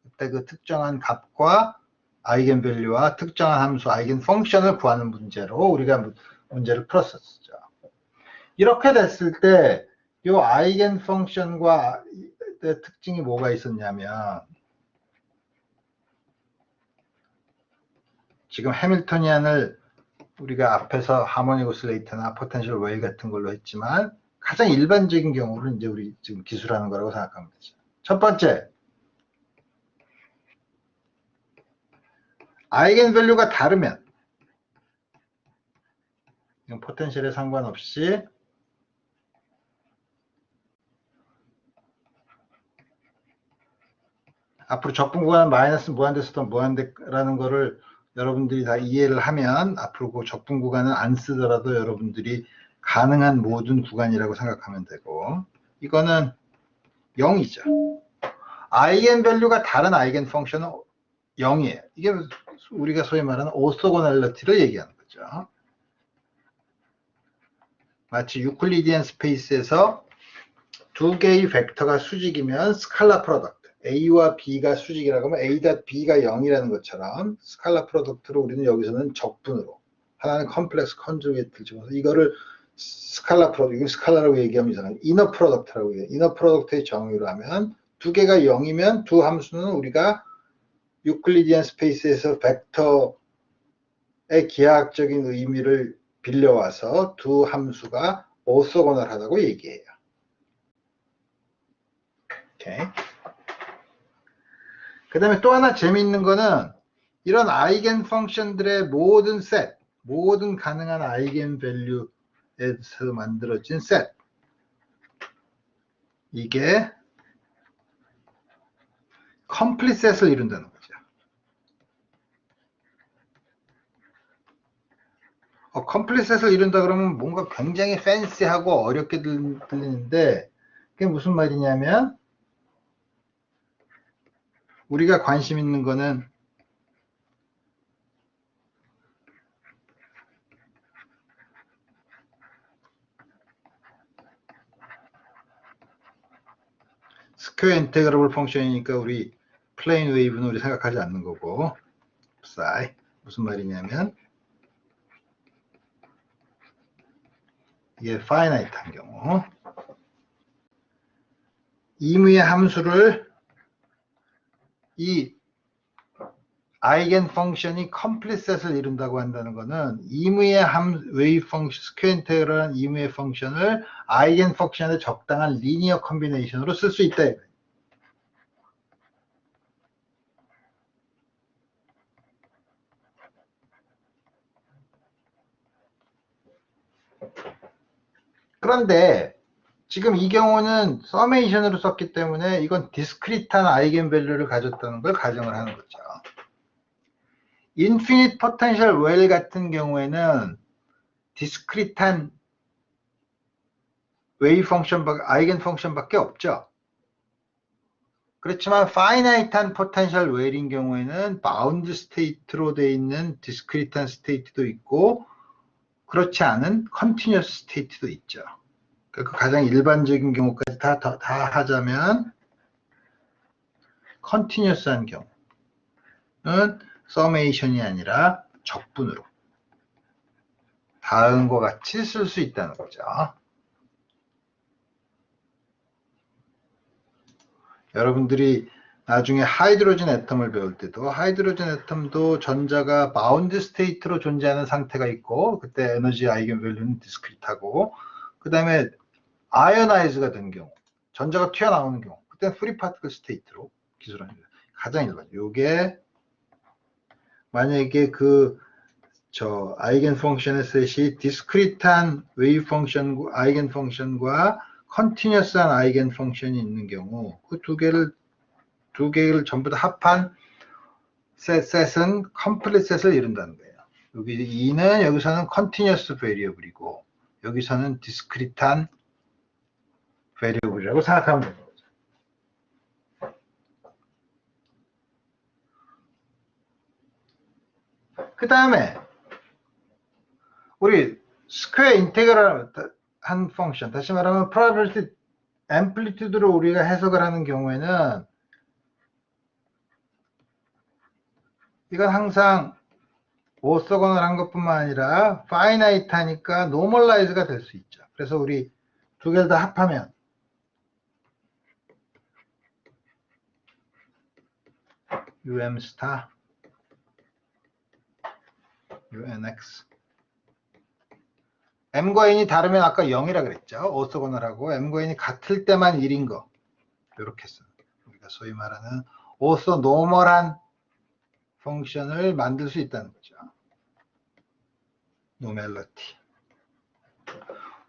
그때 그 특정한 값과 아이겐 밸류와 특정한 함수 아이겐 펑션을 구하는 문제로 우리가 문제를 풀었었죠. 이렇게 됐을 때 이 아이겐 펑션과 특징이 뭐가 있었냐면, 지금 해밀토니안을 우리가 앞에서 하모닉 오실레이터나 포텐셜 웨이 같은 걸로 했지만, 가장 일반적인 경우를 이제 우리 지금 기술하는 거라고 생각하면 되죠. 첫 번째, 아이겐 밸류가 다르면, 포텐셜에 상관없이 앞으로 적분 구간은 마이너스 무한대수든 무한대라는 거를 여러분들이 다 이해를 하면, 앞으로 그 적분 구간은 안 쓰더라도 여러분들이 가능한 모든 구간이라고 생각하면 되고, 이거는 0이죠. 아이겐 밸류가 다른 아이겐 펑션은 0이에요. 이게 우리가 소위 말하는 오소고널리티를 얘기하는 거죠. 마치 유클리디안 스페이스에서 두 개의 벡터가 수직이면 스칼라 프로덕트, A와 B가 수직이라고 하면 A.B가 0이라는 것처럼, 스칼라 프로덕트로 우리는 여기서는 적분으로, 하나는 컴플렉스 컨주게이트를 집어서 이거를 스칼라 프로덕트, 이거 스칼라라고 얘기하면 이상하게 이너 프로덕트라고 해요. 이너 프로덕트의 정의로 하면 두 개가 0이면 두 함수는 우리가 유클리디안 스페이스에서 벡터의 기하학적인 의미를 빌려와서 두 함수가 오소고널하다고 얘기해요. 오케이. 그 다음에 또 하나 재미있는 거는 이런 아이겐 펑션들의 모든 셋, 모든 가능한 아이겐 밸류에서 만들어진 셋, 이게 컴플릿 셋을 이룬다는 거죠. 컴플릿 셋을 이룬다 그러면 뭔가 굉장히 팬시하고 어렵게 들리는데 그게 무슨 말이냐면 우리가 관심 있는 거는 스퀘어 인테그러블 펑션이니까 우리 플레인 웨이브는 우리 생각하지 않는 거고, psi 무슨 말이냐면 이게 파이나이트한 경우 임의의 함수를 이 아이겐 펑션이 컴플릿 셋을 이룬다고 한다는 것은 임의의 웨이브 펑션, 스퀘어 인테그럴한 임의의 펑션을 아이겐 펑션의 적당한 리니어 컨비네이션으로 쓸 수 있다. 그런데 지금 이 경우는 서메이션으로 썼기 때문에 이건 디스크리트한 아이겐 밸류를 가졌다는 걸 가정을 하는 거죠. 인피니트 포텐셜 웰 같은 경우에는 디스크리트한 웨이브 펑션, 아이겐 펑션밖에 없죠. 그렇지만 파이나이트한 포텐셜 웰인 경우에는 바운드 스테이트로 되어 있는 디스크리트한 스테이트도 있고 그렇지 않은 컨티뉴어스 스테이트도 있죠. 그 가장 일반적인 경우까지 다 하자면 컨티뉴어스한 경우는 서메이션이 아니라 적분으로 다음과 같이 쓸 수 있다는 거죠. 여러분들이 나중에 하이드로젠 애텀을 배울 때도 하이드로젠 애텀도 전자가 바운드 스테이트로 존재하는 상태가 있고 그때 에너지 아이겐 밸류는 디스크리트하고 그 다음에 아이오나이즈가 된 경우 전자가 튀어나오는 경우 그때는 프리 파티클 스테이트로 기술합니다. 가장 일반적. 요게 만약에 아이겐 펑션의 셋이 디스크리트한 웨이브 펑션 아이겐 펑션과 컨티뉴어스한 아이겐 펑션이 있는 경우 그 두 개를 전부 다 합한 셋은 컴플릿 셋을 이룬다는 거예요. 여기 2는 여기서는 컨티뉴어스 베리어블이고 여기서는 디스크리트한 베리어블이라고 생각하면 되는 거죠. 그 다음에 우리 스퀘어 인테그럴 한 펑션, 다시 말하면 프로바빌리티 앰플리튜드로 우리가 해석을 하는 경우에는 이건 항상 오소건을 한 것뿐만 아니라 파이나이트하니까 노멀라이즈가 될 수 있죠. 그래서 우리 두 개를 다 합하면 um 스타 unx m과 n이 다르면 아까 0이라 그랬죠. 오소건을하고 m과 n이 같을 때만 1인 거 이렇게 써. 우리가 소위 말하는 오소 노멀한 펑션을 만들 수 있다는 거죠. 노멜러티.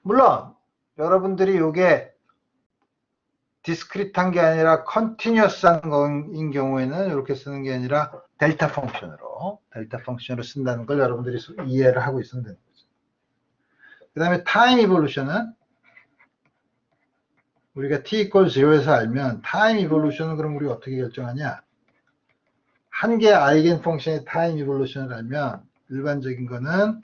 물론 여러분들이 이게 디스크리트한 게 아니라 컨티뉴어스한 거인 경우에는 이렇게 쓰는 게 아니라 델타 펑션으로 쓴다는 걸 여러분들이 이해를 하고 있으면 되는 거죠. 그 다음에 타임 이볼루션은 우리가 t = 0에서 알면 타임 이볼루션은 그럼 우리가 어떻게 결정하냐? 한 개의 아이겐 펑션의 타임 이볼루션을 알면 일반적인 거는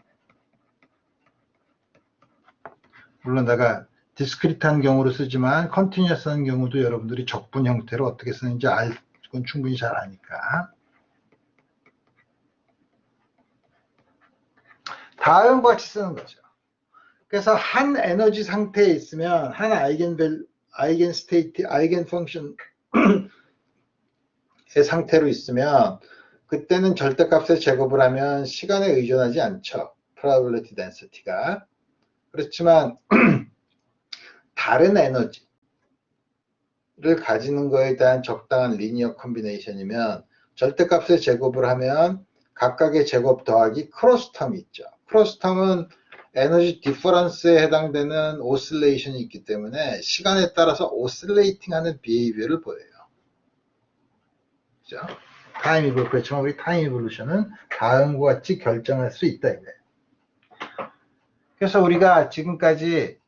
물론 내가 디스크리트한 경우로 쓰지만 컨티뉴어스한 경우도 여러분들이 적분 형태로 어떻게 쓰는지 건 충분히 잘 아니까 다음과 같이 쓰는 거죠. 그래서 한 에너지 상태에 있으면 한 아이겐 스테이트, 아이겐 펑션의 상태로 있으면 그때는 절대값의 제곱을 하면 시간에 의존하지 않죠. probability density가. 그렇지만 다른 에너지 가지는 거에 대한 적당한 리니어 컨비네이션이면 절대값의 제곱을 하면 각각의 제곱 더하기 크로스텀이 있죠. 크로스텀은 에너지 디퍼런스에 해당되는 오실레이션이 있기 때문에 시간에 따라서 오실레이팅하는 비헤이비어를 보여요. 그죠? 타임 이볼루션, 그렇지만 우리 타임 이볼루션은 다음과 같이 결정할 수 있다 이거예요. 그래서 우리가 지금까지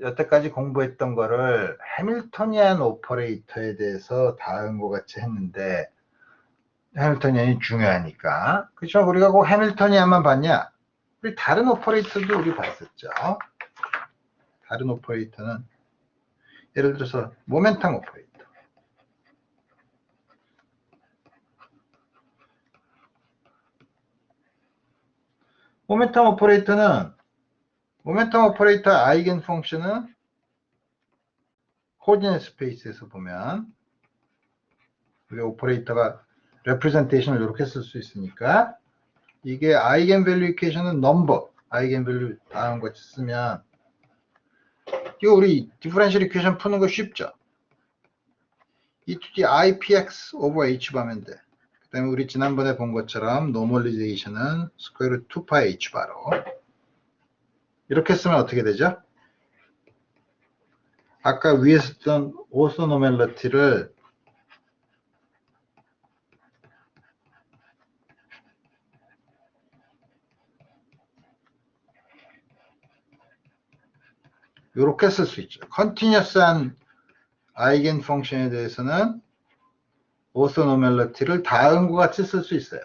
여태까지 공부했던 거를 해밀토니안 오퍼레이터에 대해서 다음과 같이 했는데, 해밀토니안이 중요하니까. 그렇죠? 우리가 꼭 해밀토니안만 봤냐? 우리 다른 오퍼레이터도 우리 봤었죠. 다른 오퍼레이터는 예를 들어서 모멘텀 오퍼레이터. 모멘텀 오퍼레이터 아이겐 펑션은 코디네이트 스페이스에서 보면 우리 오퍼레이터가 레프레젠테이션을 이렇게 쓸 수 있으니까 이게 아이겐 밸류 이퀘이션은 넘버 아이겐 밸류 다음과 같이 쓰면 이거 우리 디퍼런셜 이퀘이션 푸는 거 쉽죠. e to the ipx over h 하면 돼. 그 다음에 우리 지난번에 본 것처럼 노멀리제이션은 스퀘어 루트 2파이 h 바로 이렇게 쓰면 어떻게 되죠? 아까 위에 썼던 오소노멜러티를 이렇게 쓸 수 있죠. 컨티뉴어스한 아이겐 펑션에 대해서는 오소노멜러티를 다음과 같이 쓸 수 있어요.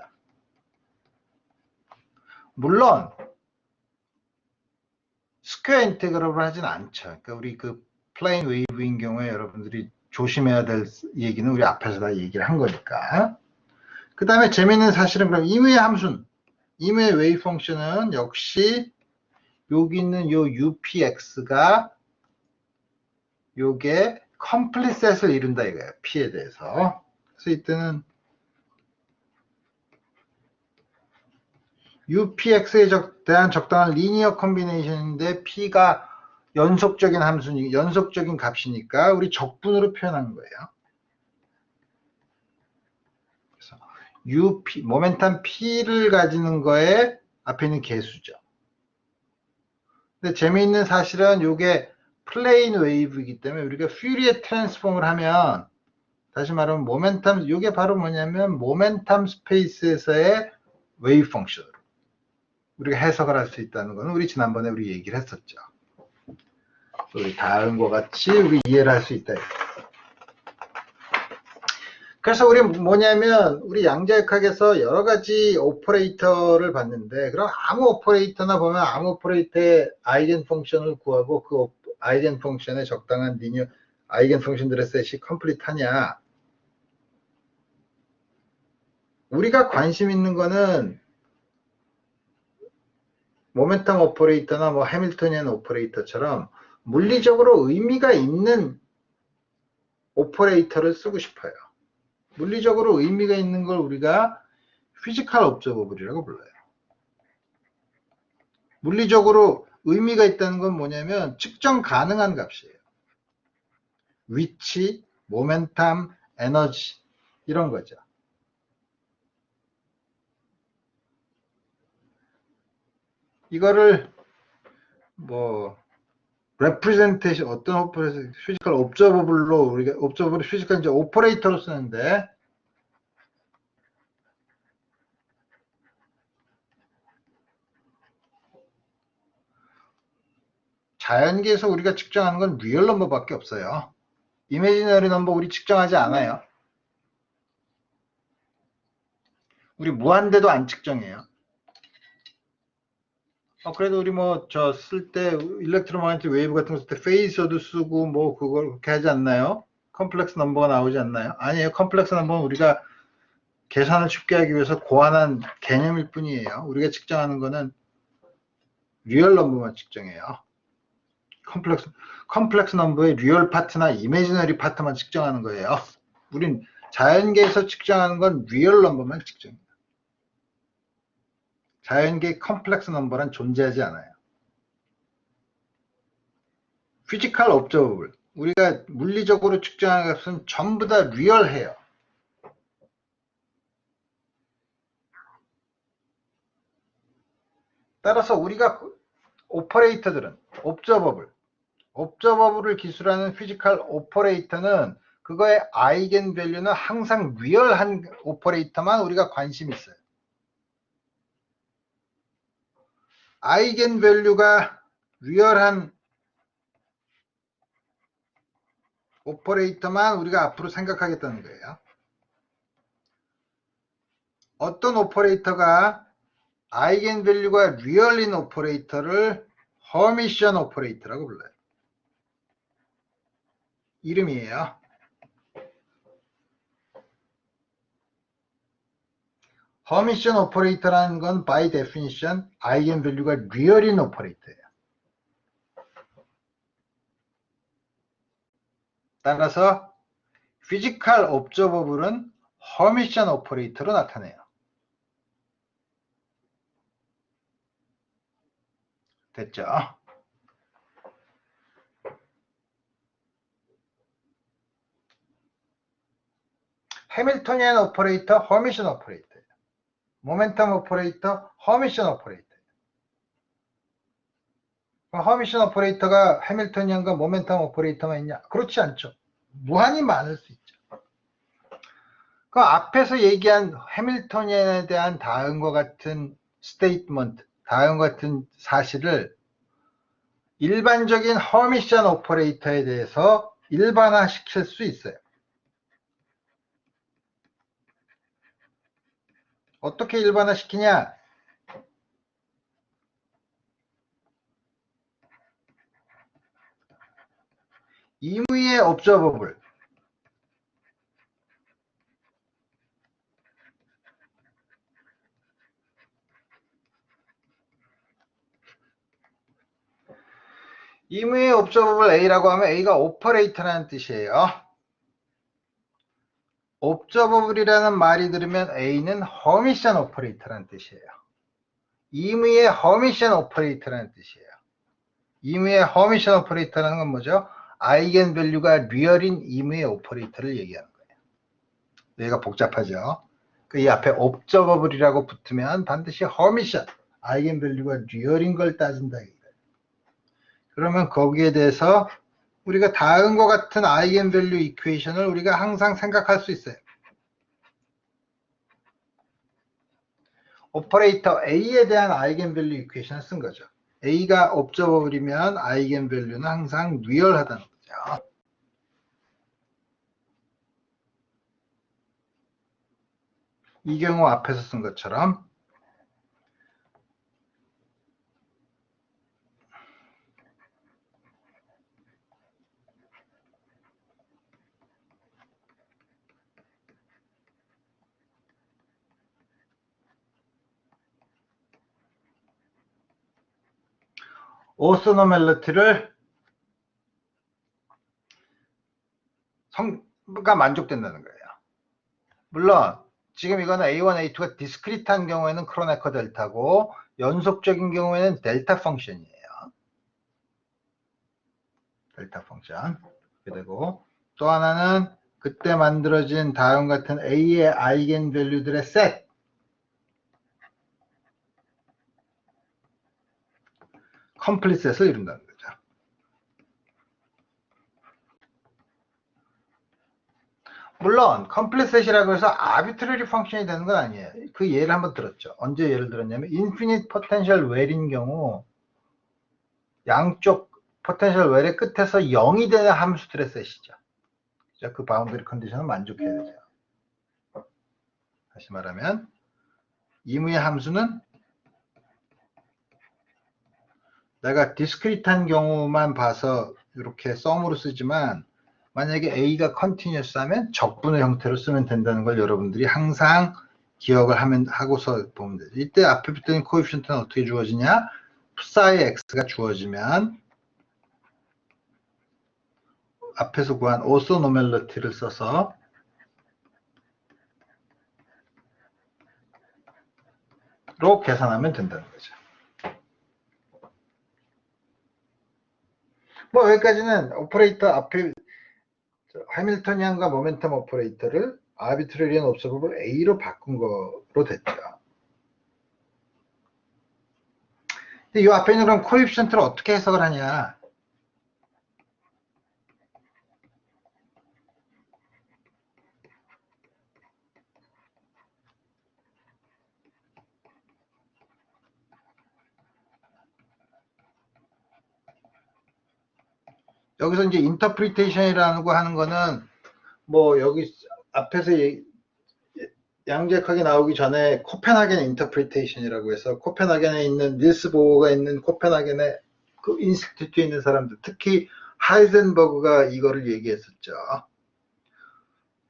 물론 스퀘어 인테그럴을 하진 않죠. 그러니까 우리 그 플레인 웨이브인 경우에 여러분들이 조심해야 될 얘기는 우리 앞에서 다 얘기를 한 거니까. 그 다음에 재미있는 사실은 그럼 임의의 함수, 임의의 웨이브 펑션은 역시 여기 있는 요 UPX가 요게 컴플릿 셋을 이룬다 이거예요. P에 대해서. 그래서 이때는 UPX에 대한 적당한 리니어 컨비네이션인데 P가 연속적인 함수니 연속적인 값이니까 우리 적분으로 표현한 거예요. 그래서 UP 모멘텀 P를 가지는 거에 앞에 있는 개수죠. 근데 재미있는 사실은 이게 플레인 웨이브이기 때문에 우리가 퓨리에 트랜스폼을 하면 다시 말하면 모멘텀 이게 바로 뭐냐면 모멘텀 스페이스에서의 웨이브 펑션으로 우리가 해석을 할 수 있다는 거는 우리 지난번에 우리 얘기를 했었죠. 우리 다음과 같이 우리 이해를 할 수 있다. 그래서 우리 뭐냐면 우리 양자역학에서 여러 가지 오퍼레이터를 봤는데 그럼 아무 오퍼레이터나 보면 아무 오퍼레이터의 아이겐 펑션을 구하고 그 아이겐 펑션의 적당한 리니어 아이겐 펑션들의 셋이 컴플릿하냐? 우리가 관심 있는 거는 모멘텀 오퍼레이터나 뭐 해밀토니안 오퍼레이터처럼 물리적으로 의미가 있는 오퍼레이터를 쓰고 싶어요. 물리적으로 의미가 있는 걸 우리가 피지컬 옵저버블이라고 불러요. 물리적으로 의미가 있다는 건 뭐냐면 측정 가능한 값이에요. 위치, 모멘텀, 에너지 이런 거죠. 이거를 뭐 레프레젠테이션 어떤 피지컬 옵저버블로 우리가 옵저버블 피지컬 이제 오퍼레이터로 쓰는데 자연계에서 우리가 측정하는 건 리얼 넘버밖에 없어요. 이미지너리 넘버 우리 측정하지 않아요. 우리 무한대도 안 측정해요. 그래도 우리 뭐 저 쓸 때 일렉트로마그네틱 웨이브 같은 거 쓸 때 페이서도 쓰고 뭐 그걸 그렇게 하지 않나요? 컴플렉스 넘버가 나오지 않나요? 아니에요. 컴플렉스 넘버는 우리가 계산을 쉽게 하기 위해서 고안한 개념일 뿐이에요. 우리가 측정하는 거는 리얼 넘버만 측정해요. 컴플렉스 넘버의 리얼 파트나 이미지너리 파트만 측정하는 거예요. 우린 자연계에서 측정하는 건 리얼 넘버만 측정해요. 자연계 컴플렉스 넘버란 존재하지 않아요. 피지컬 옵저버블 우리가 물리적으로 측정하는 값은 전부 다 리얼해요. 따라서 우리가 오퍼레이터들은 옵저버블을 기술하는 피지컬 오퍼레이터는 그거의 아이겐 밸류는 항상 리얼한 오퍼레이터만 우리가 관심이 있어요. 아이겐 밸류가 리얼한 오퍼레이터만 우리가 앞으로 생각하겠다는 거예요. 어떤 오퍼레이터가 아이겐 밸류가 리얼인 오퍼레이터를 허미션 오퍼레이터라고 불러요. 이름이에요. 허미션 오퍼레이터라는 건 by definition 아이겐 밸류가 리얼인 오퍼레이터예요. 따라서 피지컬 옵저버블은 허미션 오퍼레이터로 나타내요. 됐죠? 해밀토니안 오퍼레이터, 허미션 오퍼레이터예요. 모멘텀 오퍼레이터, 허미션 오퍼레이터예요. 허미션 오퍼레이터가 해밀토니안과 모멘텀 오퍼레이터만 있냐? 그렇지 않죠. 무한히 많을 수 있죠. 그 앞에서 얘기한 해밀토니안에 대한 다음과 같은 스테이트먼트, 다음과 같은 사실을 일반적인 허미션 오퍼레이터에 대해서 일반화시킬 수 있어요. 어떻게 일반화시키냐? 임의의 옵저버블, 임의의 옵저버블 A라고 하면 A가 오퍼레이터라는 뜻이에요. 옵저버블이라는 말이 들으면 A는 허미션 오퍼레이터라는 뜻이에요. 임의의 허미션 오퍼레이터라는 뜻이에요. 임의의 허미션 오퍼레이터라는 건 뭐죠? 아이겐 밸류가 리얼인 임의의 오퍼레이터를 얘기하는 거예요. 여기가 복잡하죠. 이 앞에 옵저버블이라고 붙으면 반드시 허미션, 아이겐 밸류가 리얼인 걸 따진다. 그러면 거기에 대해서 우리가 다음과 같은 아이겐 밸류 이퀘이션을 우리가 항상 생각할 수 있어요. 오퍼레이터 A에 대한 아이겐 밸류 이퀘이션을 쓴 거죠. A가 옵저버블이면 아이겐 밸류는 항상 리얼하다는 거죠. 이 경우 앞에서 쓴 것처럼 오소노멜리티를 성가 만족된다는 거예요. 물론 지금 이거는 A1, A2가 디스크리트한 경우에는 크로네커 델타고 연속적인 경우에는 델타 펑션이에요. 델타 펑션. 그리고 또 하나는 그때 만들어진 다음 같은 A의 아이겐 밸류들의 셋. 컴플릿 셋을 이룬다는 거죠. 물론 컴플릿 셋이라고 해서 아비트러리 펑션이 되는 건 아니에요. 그 예를 한번 들었죠. 언제 예를 들었냐면 인피니트 포텐셜 웰인 경우 양쪽 포텐셜 웰의 끝에서 0이 되는 함수들의 셋이죠. 그 바운더리 컨디션을 만족해야 되죠. 다시 말하면 임의의 함수는 내가 디스크리트한 경우만 봐서 이렇게 썸으로 쓰지만 만약에 A가 컨티뉴어스 하면 적분의 형태로 쓰면 된다는 걸 여러분들이 항상 기억을 하고서 보면 되죠. 이때 앞에 붙은 코에피션트는 어떻게 주어지냐? psi x가 주어지면 앞에서 구한 오소노멜리티를 써서 로 계산하면 된다는 거죠. 뭐 여기까지는 오퍼레이터 앞에 해밀토니안과 모멘텀 오퍼레이터를 아비트레리언 옵서버블 A로 바꾼 거로 됐죠. 근데 이 앞에 있는 그럼 코에피션트를 어떻게 해석을 하냐? 여기서 이제 인터프리테이션이라는 거 하는 거는 뭐 여기 앞에서 양적하게 나오기 전에 코펜하겐 인터프리테이션이라고 해서 코펜하겐에 있는 닐스 보어가 있는 코펜하겐의 그 인스티튜트에 있는 사람들, 특히 하이젠버그가 이거를 얘기했었죠.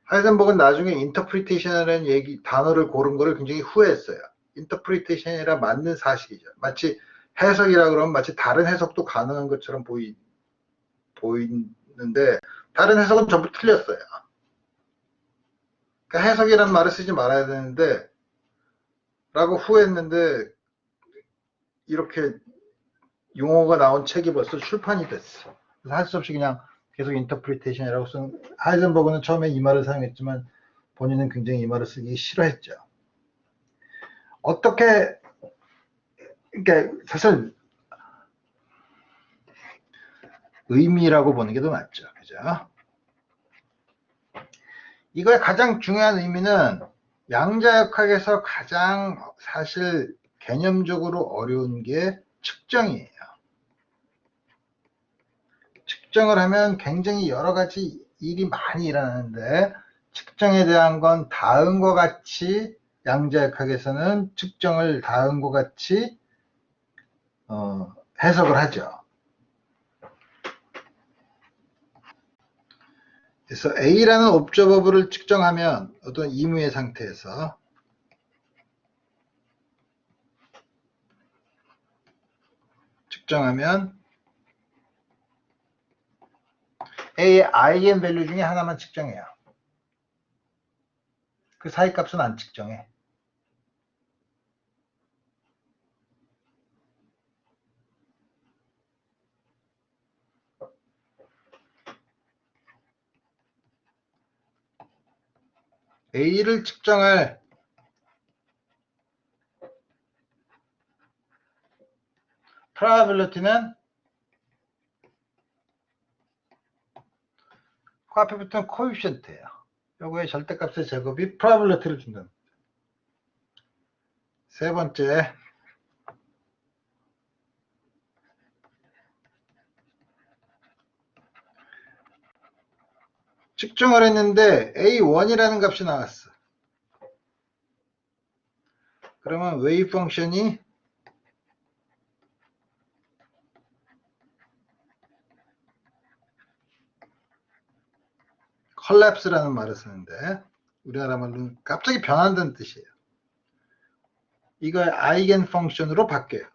하이젠버그는 나중에 인터프리테이션이라는 단어를 고른 거를 굉장히 후회했어요. 인터프리테이션이라 맞는 사실이죠. 마치 해석이라 그러면 마치 다른 해석도 가능한 것처럼 보이는데 다른 해석은 전부 틀렸어요. 그러니까 해석이란 말을 쓰지 말아야 되는데 라고 후회했는데 이렇게 용어가 나온 책이 벌써 출판이 됐어. 그래서 할 수 없이 그냥 계속 인터프리테이션이라고 쓴, 하이젠버그는 처음에 이 말을 사용했지만 본인은 굉장히 이 말을 쓰기 싫어했죠. 어떻게, 그러니까 사실 의미라고 보는 게 더 맞죠. 그죠? 이거의 가장 중요한 의미는 양자역학에서 가장 사실 개념적으로 어려운 게 측정이에요. 측정을 하면 굉장히 여러 가지 일이 많이 일어나는데 측정에 대한 건 다음과 같이 양자역학에서는 측정을 다음과 같이 해석을 하죠. 그래서 A라는 옵저버블을 측정하면 어떤 임의의 상태에서 측정하면 A의 아이겐 밸류 중에 하나만 측정해요. 그 사이 값은 안 측정해. A를 측정할 probability는 그 앞에 붙은 coefficient예요. 요거의 절대값의 제곱이 probability를 준다. 세 번째, 측정을 했는데 A1이라는 값이 나왔어. 그러면 웨이브 펑션이 컬랩스라는 말을 쓰는데 우리나라 말로는 갑자기 변한다는 뜻이에요. 이걸 아이겐 펑션으로 바뀌어요.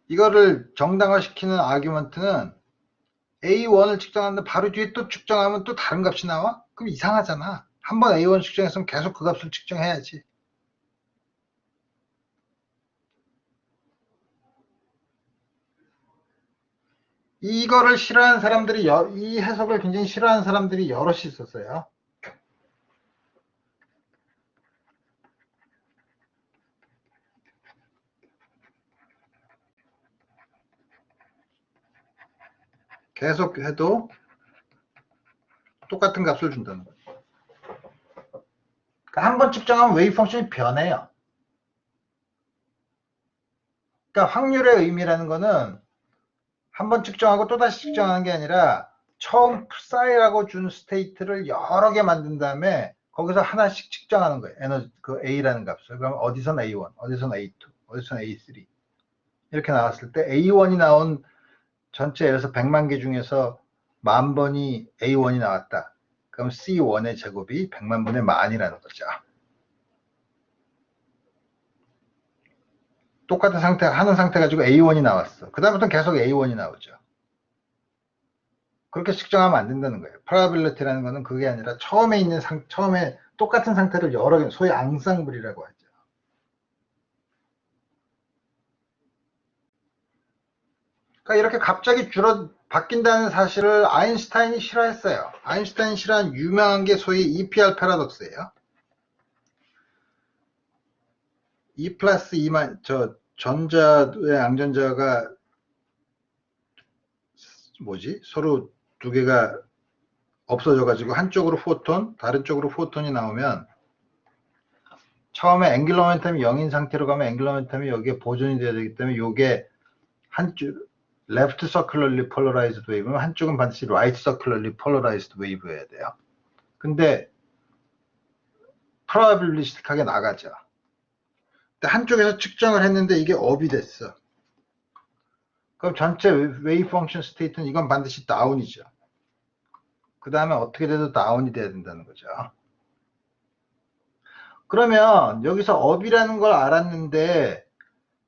이거를 정당화시키는 아규먼트는 A1을 측정하는데 바로 뒤에 또 측정하면 또 다른 값이 나와? 그럼 이상하잖아. 한번 A1 측정했으면 계속 그 값을 측정해야지. 이거를 싫어하는 사람들이, 이 해석을 굉장히 싫어하는 사람들이 여럿이 있었어요. 계속 해도 똑같은 값을 준다는 거예요. 그러니까 한번 측정하면 웨이브 펑션이 변해요. 그러니까 확률의 의미라는 거는 한번 측정하고 또다시 측정하는 게 아니라 처음 psi라고 준 스테이트를 여러 개 만든 다음에 거기서 하나씩 측정하는 거예요. 에너지, 그 A라는 값을. 그럼 어디선 A1, 어디선 A2, 어디선 A3 이렇게 나왔을 때 A1이 나온 전체 예를 들어서 100만 개 중에서 10,000번이 A1이 나왔다. 그럼 C1의 제곱이 100만 분의 만이라는 거죠. 똑같은 상태, 하는 상태 가지고 A1이 나왔어. 그 다음부터는 계속 A1이 나오죠. 그렇게 측정하면 안 된다는 거예요. probability라는 거는 그게 아니라 처음에 있는 처음에 똑같은 상태를 여러 개, 소위 앙상블이라고 하죠. 그러니까 이렇게 갑자기 바뀐다는 사실을 아인슈타인이 싫어했어요. 아인슈타인이 싫어한 유명한 게 소위 EPR 패러독스예요. E 플러스 2만, 전자의 양전자가 서로 두 개가 없어져가지고 한쪽으로 포톤, 다른 쪽으로 포톤이 나오면 처음에 앵귤러 모멘텀이 0인 상태로 가면 앵귤러 모멘텀이 여기에 보존이 돼야 되기 때문에 이게 한쪽 left circularly polarized wave면 한쪽은 반드시 right circularly polarized wave여야 돼요. 근데 probabilistic하게 나가죠. 근데 한쪽에서 측정을 했는데 이게 업이 됐어. 그럼 전체 wave function state는 이건 반드시 다운이죠. 그 다음에 어떻게 돼도 다운이 돼야 된다는 거죠. 그러면 여기서 업이라는 걸 알았는데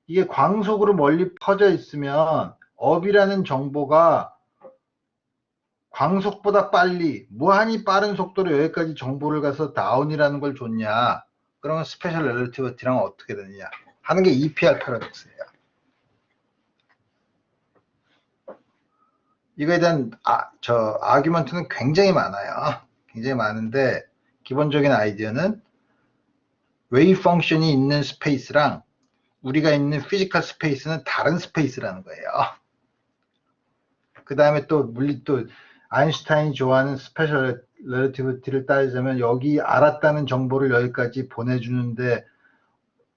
이게 광속으로 멀리 퍼져 있으면 업이라는 정보가 광속보다 빨리 무한히 빠른 속도로 여기까지 정보를 가서 다운이라는 걸 줬냐, 그러면 스페셜 렐러티비티랑 어떻게 되느냐 하는 게 EPR 패러독스예요. 이거에 대한 아규먼트는 굉장히 많아요. 굉장히 많은데 기본적인 아이디어는 웨이브 펑션이 있는 스페이스랑 우리가 있는 피지컬 스페이스는 다른 스페이스라는 거예요. 그 다음에 또 아인슈타인이 좋아하는 스페셜 렐러티비티를 따지자면 여기 알았다는 정보를 여기까지 보내주는데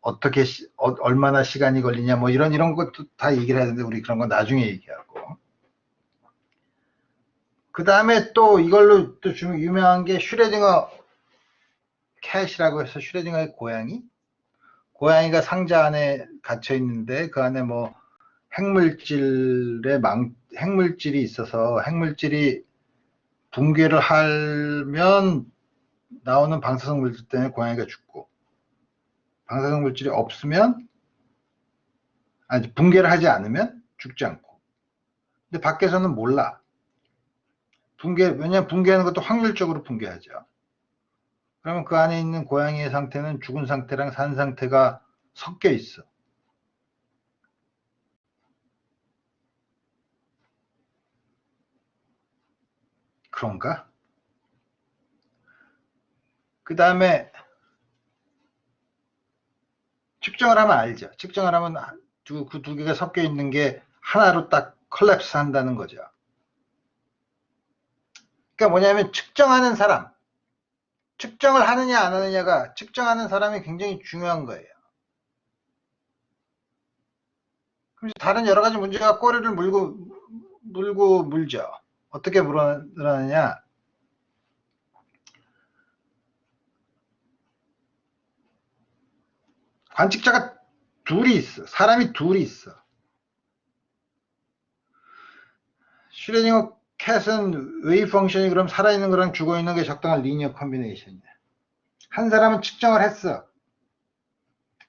어떻게 얼마나 시간이 걸리냐 뭐 이런 것도 다 얘기를 해야 되는데 우리 그런 건 나중에 얘기하고. 그 다음에 또 이걸로 또 유명한 게 슈레딩어 캣이라고 해서 슈레딩어의 고양이가 상자 안에 갇혀 있는데 그 안에 뭐 핵물질이 있어서 핵물질이 붕괴를 하면 나오는 방사성 물질 때문에 고양이가 죽고, 방사성 물질이 없으면, 붕괴를 하지 않으면 죽지 않고. 근데 밖에서는 몰라. 왜냐면 붕괴하는 것도 확률적으로 붕괴하죠. 그러면 그 안에 있는 고양이의 상태는 죽은 상태랑 산 상태가 섞여 있어. 그런가? 그 다음에 측정을 하면 알죠. 측정을 하면 그 두 개가 섞여 있는 게 하나로 딱 컬랩스 한다는 거죠. 그러니까 뭐냐면 측정하는 사람, 측정을 하느냐 안 하느냐가, 측정하는 사람이 굉장히 중요한 거예요. 그래서 다른 여러 가지 문제가 꼬리를 물죠. 어떻게 물어느냐. 관측자가 둘이 있어. 사람이 둘이 있어. 슈레딩어 캣은 웨이브 펑션이 그럼 살아있는 거랑 죽어있는 게 적당한 리니어 컨비네이션이야. 한 사람은 측정을 했어.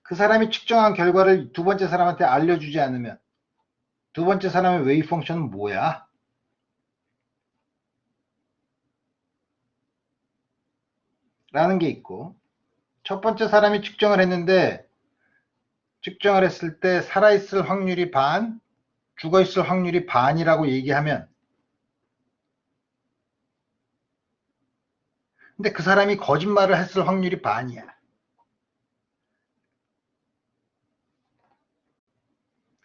그 사람이 측정한 결과를 두 번째 사람한테 알려주지 않으면 두 번째 사람의 웨이브 펑션은 뭐야? 라는 게 있고, 첫 번째 사람이 측정을 했는데 측정을 했을 때 살아있을 확률이 반, 죽어있을 확률이 반이라고 얘기하면, 근데 그 사람이 거짓말을 했을 확률이 반이야.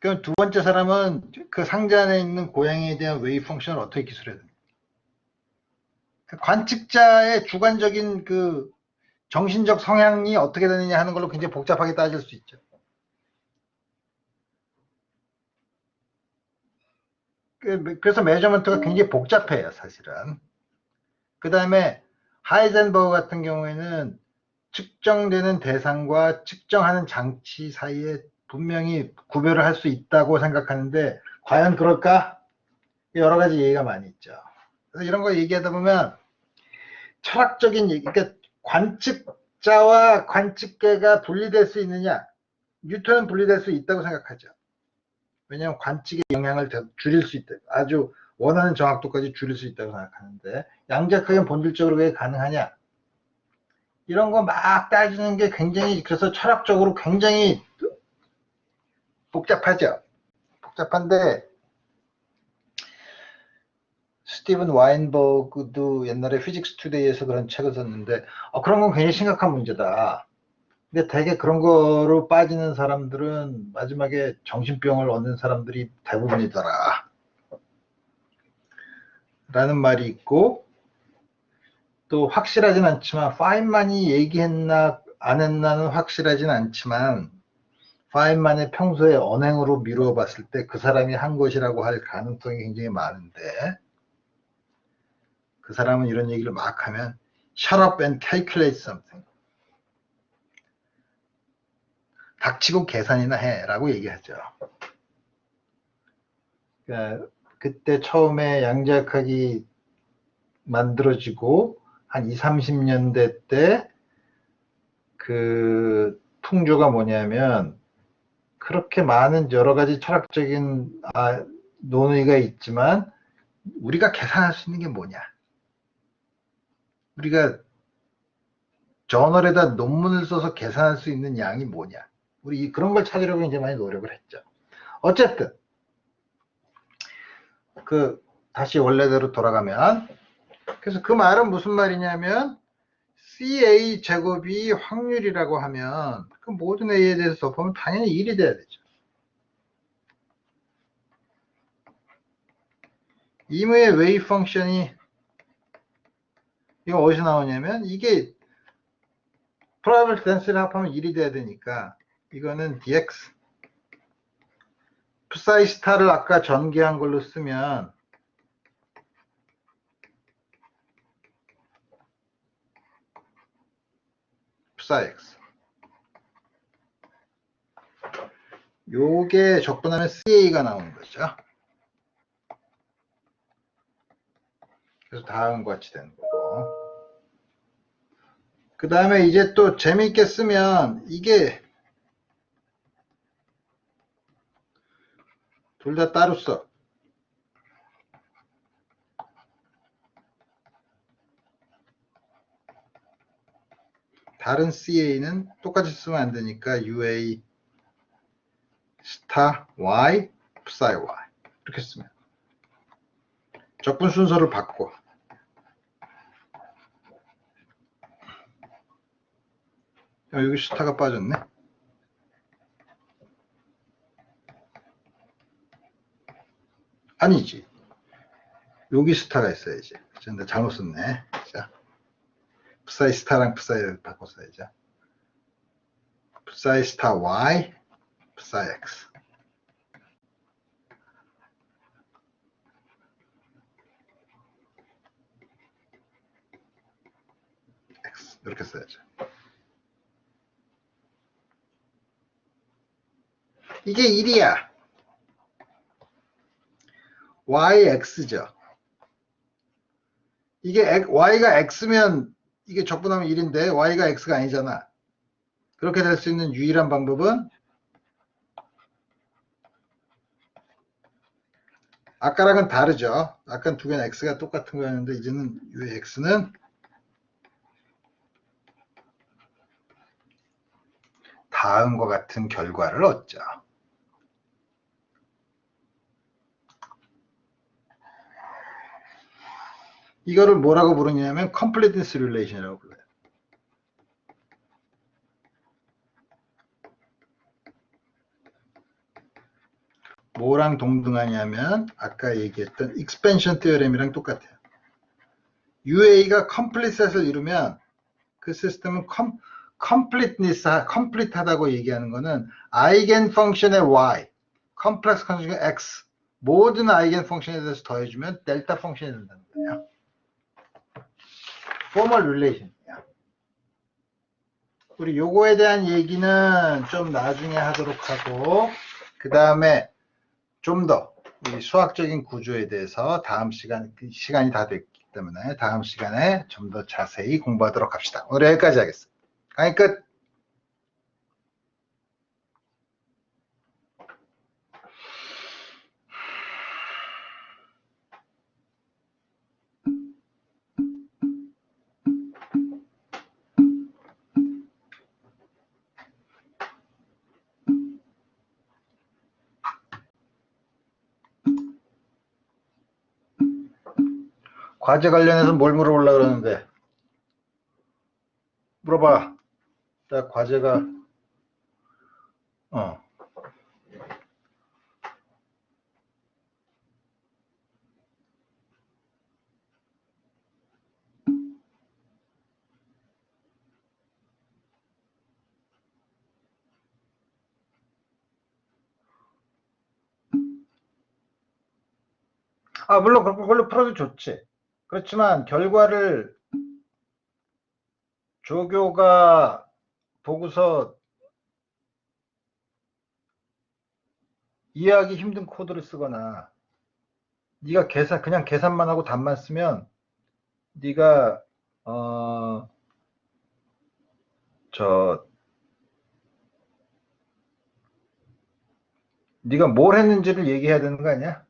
그럼 두 번째 사람은 그 상자 안에 있는 고양이에 대한 웨이브 펑션을 어떻게 기술해야 됩니까? 그 관측자의 주관적인 그 정신적 성향이 어떻게 되느냐 하는 걸로 굉장히 복잡하게 따질 수 있죠. 그래서 메저먼트가 굉장히 복잡해요, 사실은. 그 다음에 하이젠버그 같은 경우에는 측정되는 대상과 측정하는 장치 사이에 분명히 구별을 할 수 있다고 생각하는데 과연 그럴까? 여러 가지 얘기가 많이 있죠. 그래서 이런 거 얘기하다 보면 철학적인 얘기, 그러니까 관측자와 관측계가 분리될 수 있느냐? 뉴턴은 분리될 수 있다고 생각하죠. 왜냐하면 관측의 영향을 줄일 수 있다. 아주 원하는 정확도까지 줄일 수 있다고 생각하는데 양자크는 본질적으로 왜 가능하냐? 이런 거 막 따지는 게 굉장히, 그래서 철학적으로 굉장히 복잡하죠. 복잡한데 스티븐 와인버그도 옛날에 피직스 투데이에서 그런 책을 썼는데 그런 건 굉장히 심각한 문제다. 근데 되게 그런 거로 빠지는 사람들은 마지막에 정신병을 얻는 사람들이 대부분이더라. 라는 말이 있고, 또 확실하진 않지만 파인만이 얘기했나 안 했나는 확실하진 않지만 파인만의 평소의 언행으로 미루어 봤을 때 그 사람이 한 것이라고 할 가능성이 굉장히 많은데, 그 사람은 이런 얘기를 막 하면 Shut up and calculate something. 닥치고 계산이나 해 라고 얘기하죠. 그러니까 그때 처음에 양자역학이 만들어지고 한 20, 30년대 때 그 풍조가 뭐냐면, 그렇게 많은 여러 가지 철학적인 논의가 있지만 우리가 계산할 수 있는 게 뭐냐, 우리가 저널에다 논문을 써서 계산할 수 있는 양이 뭐냐, 우리 그런 걸 찾으려고 이제 많이 노력을 했죠. 어쨌든 다시 원래대로 돌아가면, 그래서 그 말은 무슨 말이냐면 CA 제곱이 확률이라고 하면 그 모든 A에 대해서 곱하면 당연히 1이 돼야 되죠. 이무의 웨이브 펑션이 이거 어디서 나오냐면, 이게 프로바빌티 덴시티를 합하면 1이 돼야 되니까 이거는 dx psi 스타를 아까 전개한 걸로 쓰면 psi x, 요게 적분하면 CA가 나오는 거죠. 그래서 다음과 같이 되는 거고, 그 다음에 이제 또 재미있게 쓰면 이게 둘 다 따로 써. 다른 CA는 똑같이 쓰면 안 되니까 UA 스타 Y psi Y 이렇게 쓰면 적분 순서를 바꿔. 여기 스타가 빠졌네. 아니지, 여기 스타가 있어야지. 근데 잘못 썼네. 자, psi 스타랑 psi를 바꿔 써야죠. psi 스타 Y psi X. X 이렇게 써야죠. 이게 1이야. YX죠. 이게 Y가 X면 이게 적분하면 1인데 Y가 X가 아니잖아. 그렇게 될 수 있는 유일한 방법은 아까랑은 다르죠. 아까는 두 개는 X가 똑같은 거였는데 이제는 이 X는 다음과 같은 결과를 얻죠. 이거를 뭐라고 부르냐면 completeness relation이라고 불러요. 뭐랑 동등하냐면 아까 얘기했던 expansion theorem이랑 똑같아요. UA가 complete set을 이루면 그 시스템은 complete하다고 얘기하는 거는 아이겐 펑션의 Y, 컴플렉스 펑션의 X, 모든 아이겐 펑션에 대해서 더해주면 델타 펑션이 된다는 거예요. 포멀 릴레이션이야. 우리 요거에 대한 얘기는 좀 나중에 하도록 하고, 그 다음에 좀 더 우리 수학적인 구조에 대해서 다음 시간이 다 됐기 때문에 다음 시간에 좀 더 자세히 공부하도록 합시다. 오늘 여기까지 하겠습니다. 강의 끝. 과제 관련해서 뭘 물어보려고 그러는데? 물어봐. 나 과제가, 어. 아, 물론 그걸로 풀어도 좋지. 그렇지만 결과를 조교가 보고서 이해하기 힘든 코드를 쓰거나 네가 그냥 계산만 하고 답만 쓰면 네가 어, 저 네가 뭘 했는지를 얘기해야 되는 거 아니야?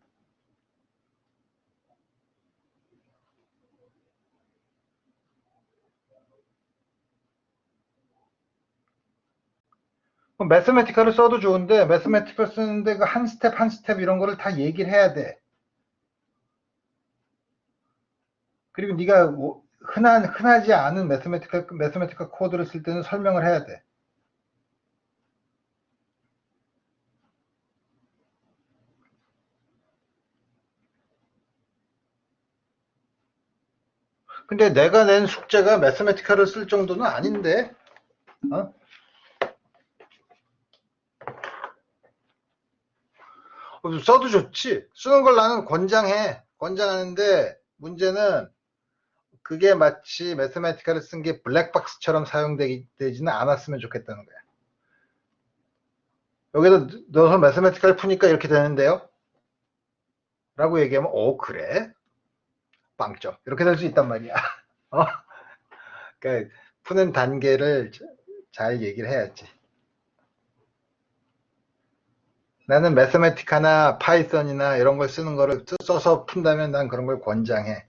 매스메티컬을 써도 좋은데 매스메티컬 쓰는데 그 한 스텝 한 스텝 이런 거를 다 얘기를 해야 돼. 그리고 네가 흔하지 않은 매스메티컬 코드를 쓸 때는 설명을 해야 돼. 근데 내가 낸 숙제가 매스메티컬을 쓸 정도는 아닌데, 어? 써도 좋지. 쓰는 걸 나는 권장해. 권장하는데 문제는 그게 마치 매스메티컬을 쓴 게 블랙박스처럼 사용되지는 않았으면 좋겠다는 거야. 여기다 넣어서 매스메티컬 푸니까 이렇게 되는데요? 라고 얘기하면, 그래? 빵점. 이렇게 될 수 있단 말이야. 어? 그러니까 푸는 단계를 잘 얘기를 해야지. 나는 매스메티카나 파이썬이나 이런 걸 쓰는 거를 써서 푼다면 난 그런 걸 권장해.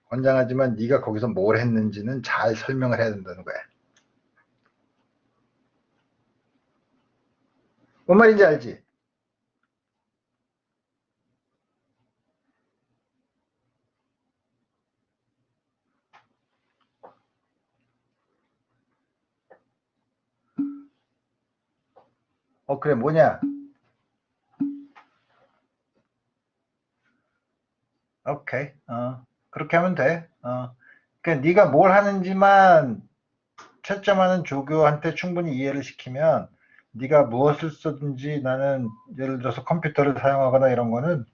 권장하지만 네가 거기서 뭘 했는지는 잘 설명을 해야 된다는 거야. 뭔 말인지 알지? 그래, 뭐냐? 오케이. 그렇게 하면 돼. 그러니까 네가 뭘 하는지만 채점하는 조교한테 충분히 이해를 시키면 네가 무엇을 쓰든지 나는 예를 들어서 컴퓨터를 사용하거나 이런 거는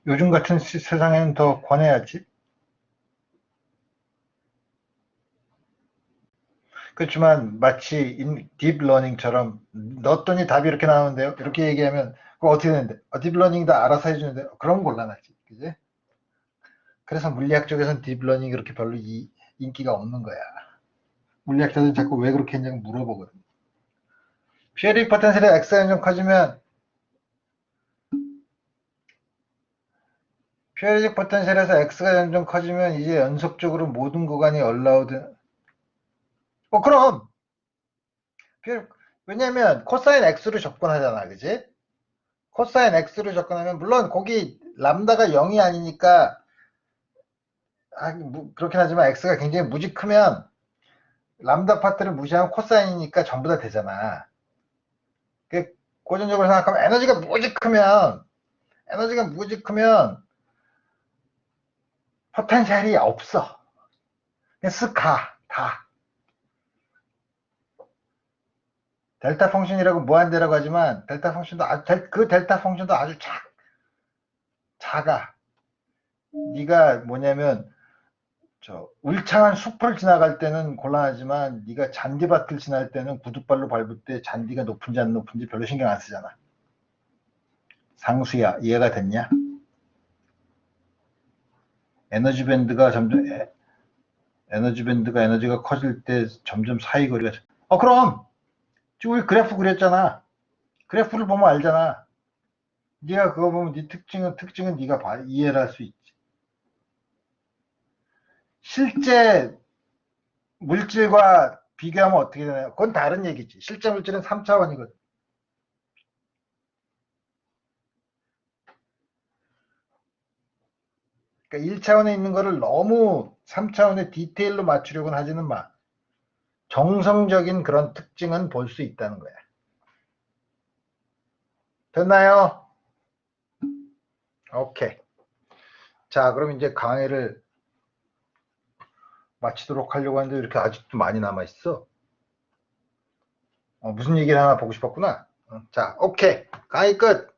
요즘 같은 세상에는 더 권해야지. 그렇지만 마치 딥러닝처럼 넣었더니 답이 이렇게 나오는데요. 이렇게 얘기하면 그거 어떻게 되는데? 딥러닝이 다 알아서 해주는데 그런 곤란하지. 그지? 그래서 물리학 쪽에서는 딥러닝이 그렇게 별로 인기가 없는 거야. 물리학자들은 자꾸 왜 그렇게 했냐고 물어보거든. 피어릭 포텐셜의 X가 좀 커지면 피어릭 포텐셜에서 X가 점점 커지면 이제 연속적으로 모든 구간이 얼라우드. 그럼 왜냐면 코사인 X로 접근하잖아, 그지? 코사인 X로 접근하면 물론 거기 람다가 0이 아니니까 그렇긴 하지만 X가 굉장히 무지 크면 람다 파트를 무시하면 코사인이니까 전부 다 되잖아. 그 고전적으로 생각하면 에너지가 무지 크면 포텐셜이 없어. 그냥 쓱 가, 다. 델타 펑션이라고 무한대라고 하지만 델타 펑션도 그 델타 펑션도 아주 작아. 네가 뭐냐면 저 울창한 숲을 지나갈 때는 곤란하지만 네가 잔디밭을 지날 때는 구두발로 밟을 때 잔디가 높은지 안 높은지 별로 신경 안 쓰잖아. 상수야, 이해가 됐냐? 에너지 밴드가 점점 에너지가 커질 때 점점 사이거리가 그럼 지금 우리 그래프 그렸잖아. 그래프를 보면 알잖아. 네가 그거 보면 네 특징은 네가 이해를 할 수 있지. 실제 물질과 비교하면 어떻게 되나요? 그건 다른 얘기지. 실제 물질은 3차원이거든. 그러니까 1차원에 있는 거를 너무 3차원의 디테일로 맞추려고는 하지는 마. 정성적인 그런 특징은 볼 수 있다는 거야. 됐나요? 오케이. 자, 그럼 이제 강의를 마치도록 하려고 하는데 이렇게 아직도 많이 남아있어. 무슨 얘기를 하나 보고 싶었구나. 자, 오케이. 강의 끝.